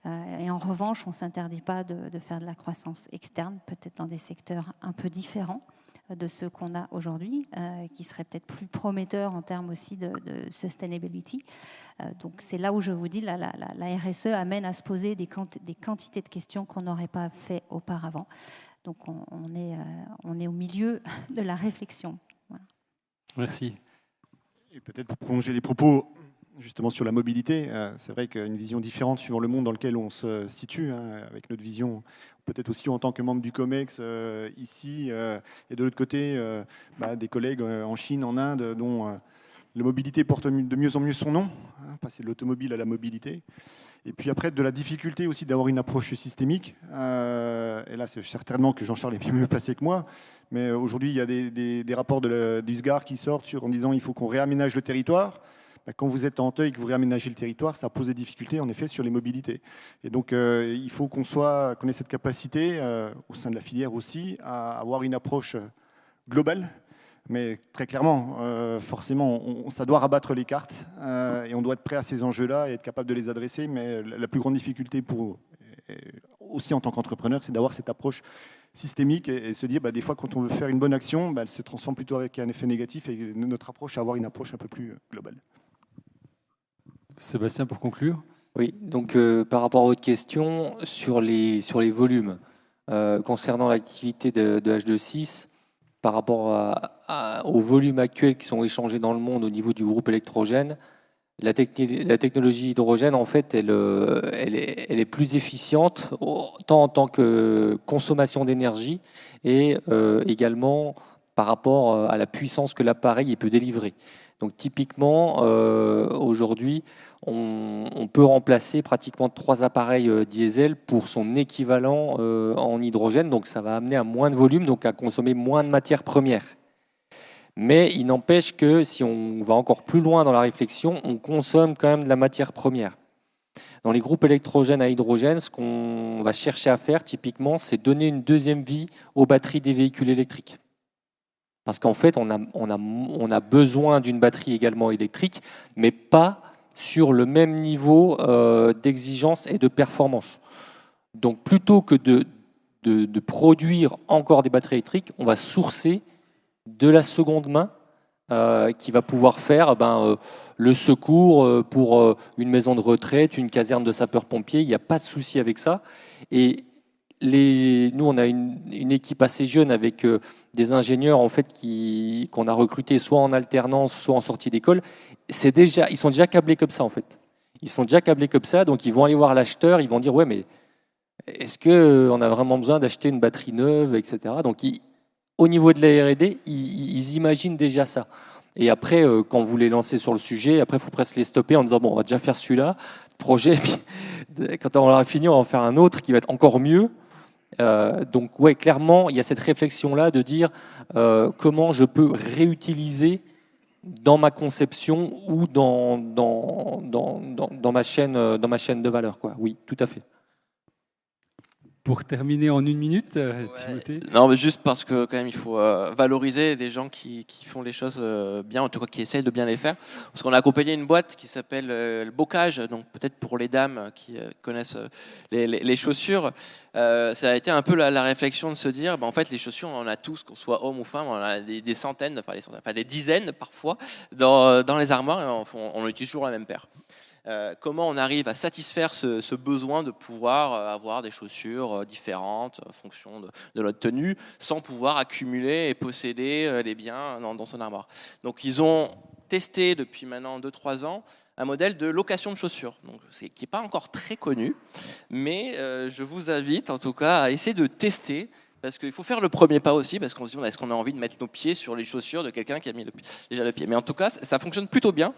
Et en revanche, on ne s'interdit pas de faire de la croissance externe, peut-être dans des secteurs un peu différents de ceux qu'on a aujourd'hui, qui seraient peut-être plus prometteurs en termes aussi de sustainability. Donc c'est là où je vous dis, la RSE amène à se poser des quantités de questions qu'on n'aurait pas fait auparavant. Donc on est au milieu de la réflexion. Voilà.
Merci.
Et peut-être pour prolonger les propos justement sur la mobilité, c'est vrai qu'une vision différente suivant le monde dans lequel on se situe, avec notre vision peut-être aussi en tant que membre du COMEX ici, et de l'autre côté des collègues en Chine, en Inde, dont la mobilité porte de mieux en mieux son nom, passer de l'automobile à la mobilité. Et puis après, de la difficulté aussi d'avoir une approche systémique. Et là, c'est certainement que Jean-Charles est bien mieux placé que moi. Mais aujourd'hui, il y a des rapports du SGAR qui sortent en disant qu'il faut qu'on réaménage le territoire. Quand vous êtes en Teuil et que vous réaménagez le territoire, ça pose des difficultés, en effet, sur les mobilités. Et donc, il faut qu'on ait cette capacité, au sein de la filière aussi, à avoir une approche globale. Mais très clairement, forcément, ça doit rabattre les cartes et on doit être prêt à ces enjeux-là et être capable de les adresser. Mais la plus grande difficulté aussi en tant qu'entrepreneur, c'est d'avoir cette approche systémique et se dire des fois, quand on veut faire une bonne action, elle se transforme plutôt avec un effet négatif et notre approche, avoir une approche un peu plus globale.
Sébastien, pour conclure.
Oui, donc par rapport à votre question, sur les volumes, concernant l'activité de H26, par rapport aux volumes actuels qui sont échangés dans le monde au niveau du groupe électrogène, la technologie hydrogène, en fait, elle est plus efficiente, tant en tant que consommation d'énergie et également par rapport à la puissance que l'appareil peut délivrer. Donc typiquement, aujourd'hui, on peut remplacer pratiquement 3 appareils diesel pour son équivalent en hydrogène. Donc ça va amener à moins de volume, donc à consommer moins de matières premières. Mais il n'empêche que si on va encore plus loin dans la réflexion, on consomme quand même de la matière première. Dans les groupes électrogènes à hydrogène, ce qu'on va chercher à faire typiquement, c'est donner une deuxième vie aux batteries des véhicules électriques. Parce qu'en fait, on a besoin d'une batterie également électrique, mais pas sur le même niveau d'exigence et de performance. Donc plutôt que de produire encore des batteries électriques, on va sourcer de la seconde main qui va pouvoir faire le secours pour une maison de retraite, une caserne de sapeurs-pompiers. Il n'y a pas de souci avec ça. Et nous, on a une équipe assez jeune avec des ingénieurs en fait qu'on a recrutés soit en alternance, soit en sortie d'école. Ils sont déjà câblés comme ça en fait. Ils sont déjà câblés comme ça, donc ils vont aller voir l'acheteur, ils vont dire ouais mais est-ce qu'on a vraiment besoin d'acheter une batterie neuve, etc. Donc au niveau de la R&D, ils imaginent déjà ça. Et après, quand vous les lancez sur le sujet, après, il faut presque les stopper en disant bon, on va déjà faire celui-là, projet, puis quand on aura fini, on va en faire un autre qui va être encore mieux. Donc, ouais, clairement, il y a cette réflexion-là de dire comment je peux réutiliser dans ma conception ou dans ma chaîne de valeur, quoi. Oui, tout à fait.
Pour terminer en 1 minute, Timothée.
Non, mais juste parce que quand même il faut valoriser les gens qui font les choses bien, en tout cas qui essayent de bien les faire. Parce qu'on a accompagné une boîte qui s'appelle le Bocage, donc peut-être pour les dames qui connaissent les chaussures, ça a été un peu la réflexion de se dire, en fait les chaussures on en a tous, qu'on soit homme ou femme, on en a des centaines, enfin des dizaines parfois dans les armoires et on utilise toujours la même paire. Comment on arrive à satisfaire ce besoin de pouvoir avoir des chaussures différentes en fonction de notre tenue, sans pouvoir accumuler et posséder les biens dans son armoire. Donc ils ont testé depuis maintenant 2-3 ans un modèle de location de chaussures, donc, qui n'est pas encore très connu, mais je vous invite en tout cas à essayer de tester. Parce qu'il faut faire le premier pas aussi, parce qu'on se dit, est-ce qu'on a envie de mettre nos pieds sur les chaussures de quelqu'un qui a mis déjà le pied. Mais en tout cas, ça fonctionne plutôt bien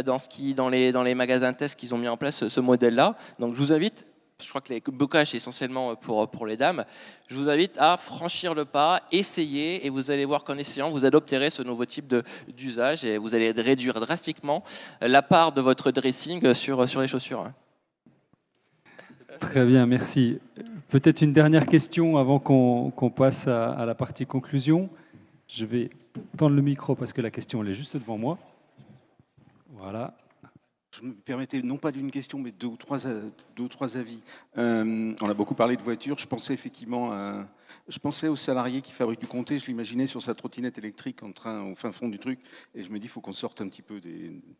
dans les magasins de test qu'ils ont mis en place ce modèle-là. Donc je vous invite, je crois que les bocages c'est essentiellement pour les dames, je vous invite à franchir le pas, essayer, et vous allez voir qu'en essayant, vous adopterez ce nouveau type d'usage et vous allez réduire drastiquement la part de votre dressing sur les chaussures.
Très bien, merci. Peut-être une dernière question avant qu'on passe à la partie conclusion. Je vais tendre le micro parce que la question elle est juste devant moi. Voilà.
Je me permettais, non pas d'une question, mais deux ou trois avis. On a beaucoup parlé de voitures. Je pensais effectivement au salarié qui fabrique du comté. Je l'imaginais sur sa trottinette électrique en train au fin fond du truc. Et je me dis, il faut qu'on sorte un petit peu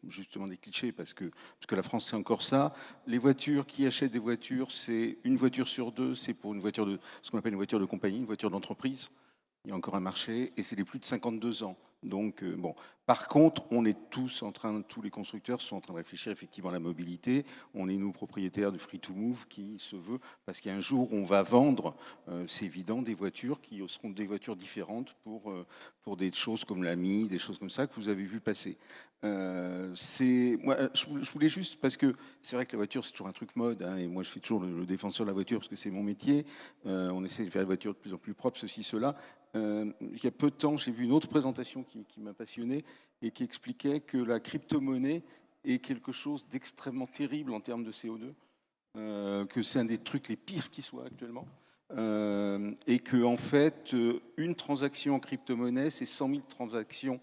justement des clichés parce que la France, c'est encore ça. Les voitures, qui achètent des voitures, c'est une voiture sur 2, c'est pour une voiture ce qu'on appelle une voiture de compagnie, une voiture d'entreprise. Il y a encore un marché et c'est les plus de 52 ans. Donc, bon. Par contre, tous les constructeurs sont en train de réfléchir effectivement à la mobilité. On est, nous, propriétaires du Free to Move qui se veut, parce qu'il y a un jour où on va vendre, c'est évident, des voitures qui seront des voitures différentes pour des choses comme l'AMI, des choses comme ça que vous avez vu passer. Moi, je voulais juste, parce que c'est vrai que la voiture, c'est toujours un truc mode, hein, et moi, je fais toujours le défenseur de la voiture parce que c'est mon métier. On essaie de faire la voiture de plus en plus propre, ceci, cela. Il y a peu de temps, j'ai vu une autre présentation qui m'a passionné et qui expliquait que la crypto-monnaie est quelque chose d'extrêmement terrible en termes de CO2, que c'est un des trucs les pires qui soient actuellement, et que en fait, une transaction en crypto-monnaie, c'est 100 000 transactions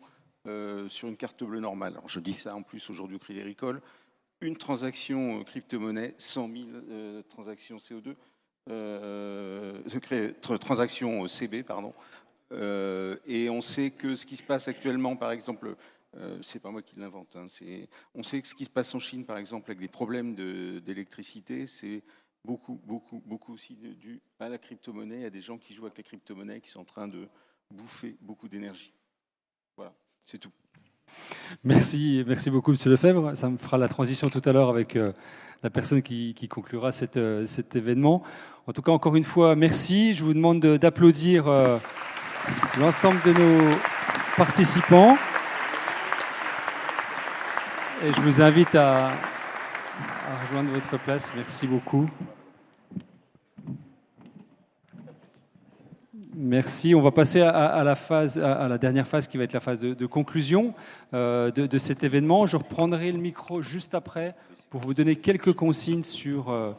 sur une carte bleue normale. Alors je dis ça en plus aujourd'hui au Crédit Agricole. Une transaction crypto-monnaie, 100 000 transactions CO2. Transaction CB, pardon. Et on sait que ce qui se passe actuellement, par exemple, c'est pas moi qui l'invente, hein, on sait que ce qui se passe en Chine, par exemple, avec des problèmes d'électricité, c'est beaucoup aussi dû à la crypto-monnaie, à des gens qui jouent avec les crypto-monnaies, qui sont en train de bouffer beaucoup d'énergie. Voilà, c'est tout.
Merci beaucoup, Monsieur Lefebvre. Ça me fera la transition tout à l'heure avec la personne qui conclura cet événement. En tout cas, encore une fois, merci. Je vous demande d'applaudir l'ensemble de nos participants. Et je vous invite à rejoindre votre place. Merci beaucoup. Merci. On va passer à la dernière phase qui va être la phase de conclusion de cet événement. Je reprendrai le micro juste après pour vous donner quelques consignes sur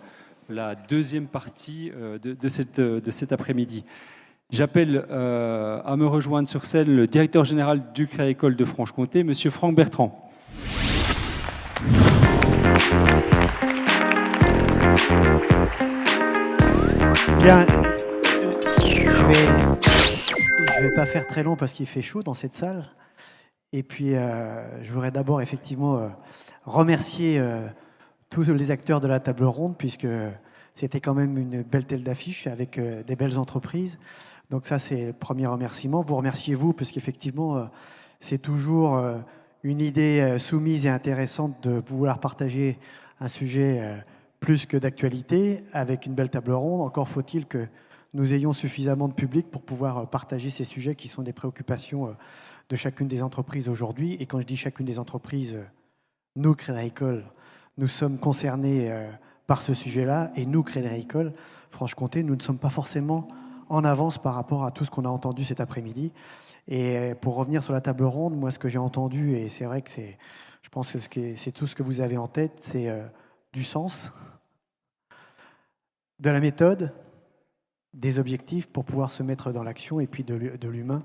la deuxième partie de cet après-midi. J'appelle à me rejoindre sur scène le directeur général du Crédit Agricole de Franche-Comté, Monsieur Franck Bertrand.
Bien, je vais pas faire très long parce qu'il fait chaud dans cette salle. Et puis, je voudrais d'abord effectivement remercier tous les acteurs de la table ronde, puisque c'était quand même une belle tête d'affiche avec des belles entreprises. Donc ça, c'est le premier remerciement. Vous remerciez vous, parce qu'effectivement, c'est toujours une idée soumise et intéressante de vouloir partager un sujet plus que d'actualité avec une belle table ronde. Encore faut-il que nous ayons suffisamment de public pour pouvoir partager ces sujets qui sont des préoccupations de chacune des entreprises aujourd'hui. Et quand je dis chacune des entreprises, nous, Crédit Agricole, nous sommes concernés par ce sujet-là. Et nous, Crédit Agricole, Franche-Comté, nous ne sommes pas forcément en avance par rapport à tout ce qu'on a entendu cet après-midi. Et pour revenir sur la table ronde, moi, ce que j'ai entendu, et c'est vrai que je pense que c'est tout ce que vous avez en tête, c'est du sens, de la méthode, des objectifs pour pouvoir se mettre dans l'action et puis de l'humain.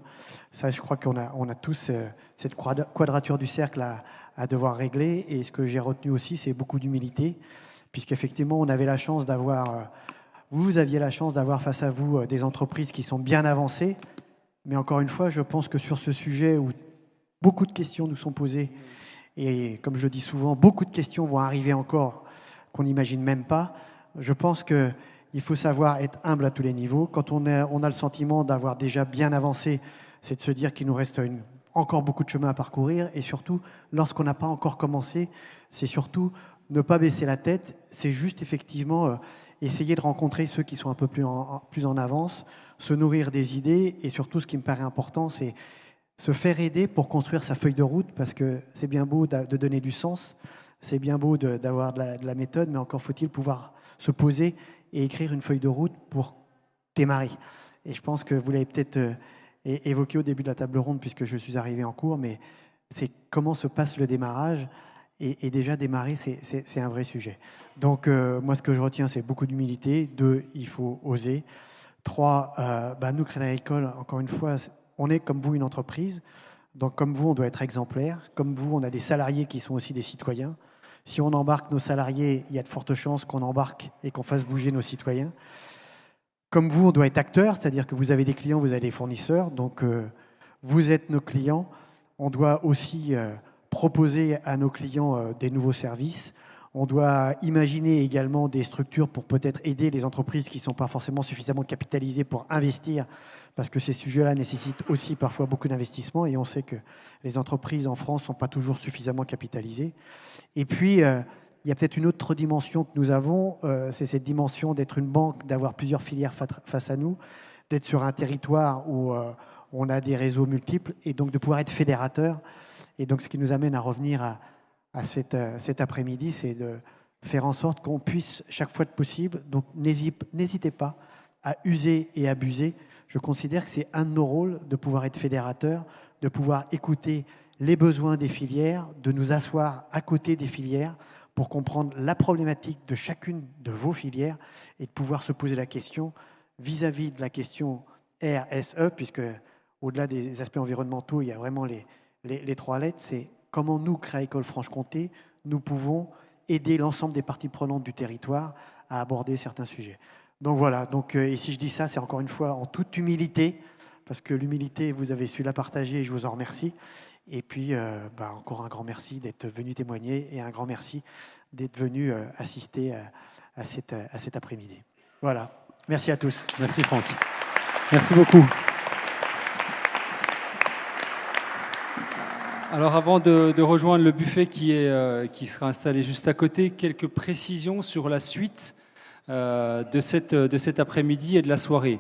Ça, je crois qu'on a tous cette quadrature du cercle à devoir régler. Et ce que j'ai retenu aussi, c'est beaucoup d'humilité, puisqu'effectivement, on avait la chance d'avoir... Vous aviez la chance d'avoir face à vous des entreprises qui sont bien avancées. Mais encore une fois, je pense que sur ce sujet où beaucoup de questions nous sont posées, et comme je le dis souvent, beaucoup de questions vont arriver encore qu'on n'imagine même pas, je pense qu'il faut savoir être humble à tous les niveaux. Quand on a le sentiment d'avoir déjà bien avancé, c'est de se dire qu'il nous reste encore beaucoup de chemin à parcourir. Et surtout, lorsqu'on n'a pas encore commencé, c'est surtout ne pas baisser la tête. C'est juste effectivement essayer de rencontrer ceux qui sont un peu plus en avance, se nourrir des idées. Et surtout, ce qui me paraît important, c'est se faire aider pour construire sa feuille de route, parce que c'est bien beau de donner du sens, c'est bien beau d'avoir de la méthode, mais encore faut-il pouvoir se poser et écrire une feuille de route pour démarrer. Et je pense que vous l'avez peut-être évoqué au début de la table ronde, puisque je suis arrivé en cours, mais c'est comment se passe le démarrage. Et déjà, démarrer, c'est un vrai sujet. Donc, moi, ce que je retiens, c'est beaucoup d'humilité. 2, il faut oser. 3, nous, Crédit Agricole, encore une fois, on est comme vous une entreprise. Donc, comme vous, on doit être exemplaire. Comme vous, on a des salariés qui sont aussi des citoyens. Si on embarque nos salariés, il y a de fortes chances qu'on embarque et qu'on fasse bouger nos citoyens. Comme vous, on doit être acteur, c'est-à-dire que vous avez des clients, vous avez des fournisseurs. Donc, vous êtes nos clients. On doit aussi proposer à nos clients des nouveaux services. On doit imaginer également des structures pour peut-être aider les entreprises qui ne sont pas forcément suffisamment capitalisées pour investir, parce que ces sujets-là nécessitent aussi parfois beaucoup d'investissement, et on sait que les entreprises en France ne sont pas toujours suffisamment capitalisées. Et puis, il y a peut-être une autre dimension que nous avons, c'est cette dimension d'être une banque, d'avoir plusieurs filières face à nous, d'être sur un territoire où on a des réseaux multiples, et donc de pouvoir être fédérateur. Et donc, ce qui nous amène à revenir à cet après-midi, c'est de faire en sorte qu'on puisse, chaque fois que possible, donc n'hésitez pas à user et abuser. Je considère que c'est un de nos rôles de pouvoir être fédérateur, de pouvoir écouter les besoins des filières, de nous asseoir à côté des filières pour comprendre la problématique de chacune de vos filières et de pouvoir se poser la question vis-à-vis de la question RSE, puisque au-delà des aspects environnementaux, il y a vraiment les 3 lettres, c'est comment nous, Crédit Agricole Franche-Comté, nous pouvons aider l'ensemble des parties prenantes du territoire à aborder certains sujets. Donc voilà, et si je dis ça, c'est encore une fois en toute humilité, parce que l'humilité, vous avez su la partager et je vous en remercie. Et puis, encore un grand merci d'être venu témoigner et un grand merci d'être venu assister à cet après-midi. Voilà. Merci à tous.
Merci Franck. Merci beaucoup. Alors avant de rejoindre le buffet qui sera installé juste à côté, quelques précisions sur la suite de cet après-midi et de la soirée.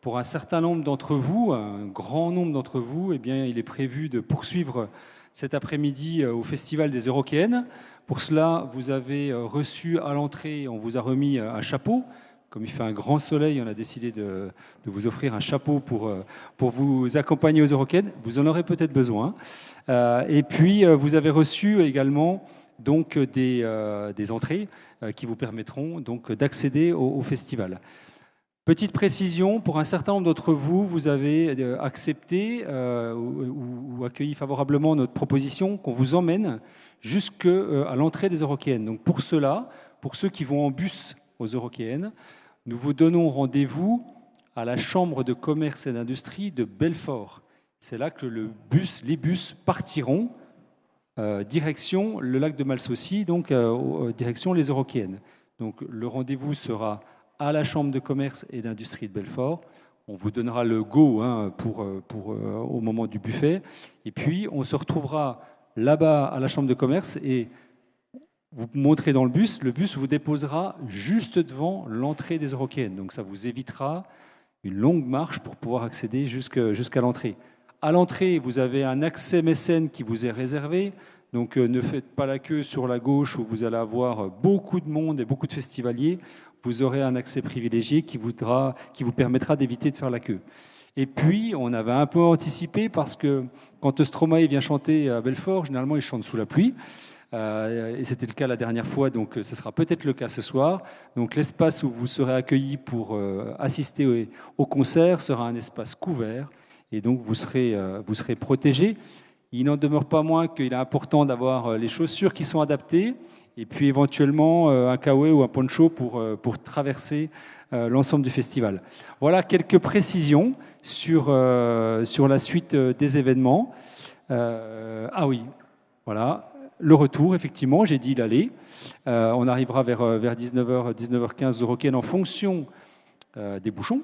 Pour un certain nombre d'entre vous, un grand nombre d'entre vous, eh bien, il est prévu de poursuivre cet après-midi au Festival des Eurokéennes. Pour cela, vous avez reçu à l'entrée, on vous a remis un chapeau. Comme il fait un grand soleil, on a décidé de vous offrir un chapeau pour vous accompagner aux Eurokéennes. Vous en aurez peut-être besoin. Et puis, vous avez reçu également donc, des entrées qui vous permettront donc, d'accéder au festival. Petite précision, pour un certain nombre d'entre vous, vous avez accepté ou accueilli favorablement notre proposition qu'on vous emmène jusqu'à l'entrée des Eurokéennes. Donc pour cela, pour ceux qui vont en bus aux Eurokéennes, nous vous donnons rendez-vous à la Chambre de commerce et d'industrie de Belfort. C'est là que les bus partiront direction le lac de Malsaucy, donc direction les Eurokéennes. Donc le rendez-vous sera à la Chambre de commerce et d'industrie de Belfort. On vous donnera le go au moment du buffet. Et puis on se retrouvera là-bas à la Chambre de commerce et vous montrez dans le bus vous déposera juste devant l'entrée des Eurokéennes. Donc ça vous évitera une longue marche pour pouvoir accéder jusqu'à l'entrée. À l'entrée, vous avez un accès mécène qui vous est réservé. Donc ne faites pas la queue sur la gauche où vous allez avoir beaucoup de monde et beaucoup de festivaliers. Vous aurez un accès privilégié qui vous permettra d'éviter de faire la queue. Et puis, on avait un peu anticipé parce que quand Stromae vient chanter à Belfort, généralement, il chante sous la pluie. Et c'était le cas la dernière fois, donc ce sera peut-être le cas ce soir. Donc l'espace où vous serez accueillis pour assister au concert sera un espace couvert et donc vous serez protégés. Il n'en demeure pas moins qu'il est important d'avoir les chaussures qui sont adaptées et puis éventuellement un kawaii ou un poncho pour traverser l'ensemble du festival. Voilà quelques précisions sur la suite des événements. Ah oui, voilà. Le retour, effectivement, j'ai dit l'aller. On arrivera vers 19h, 19h15 Eurokéennes en fonction des bouchons.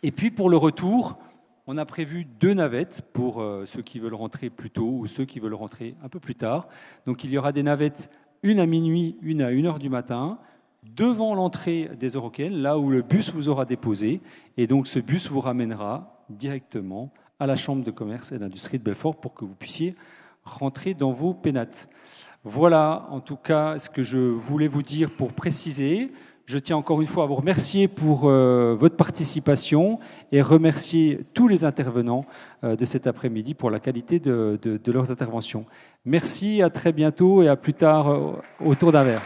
Et puis pour le retour, on a prévu 2 navettes pour ceux qui veulent rentrer plus tôt ou ceux qui veulent rentrer un peu plus tard. Donc il y aura des navettes, une à minuit, une à 1h du matin, devant l'entrée des Eurokéennes, là où le bus vous aura déposé. Et donc ce bus vous ramènera directement à la Chambre de commerce et d'industrie de Belfort pour que vous puissiez rentrer dans vos pénates. Voilà en tout cas ce que je voulais vous dire pour préciser. Je tiens encore une fois à vous remercier pour votre participation et remercier tous les intervenants de cet après-midi pour la qualité de leurs interventions. Merci, à très bientôt et à plus tard autour d'un verre.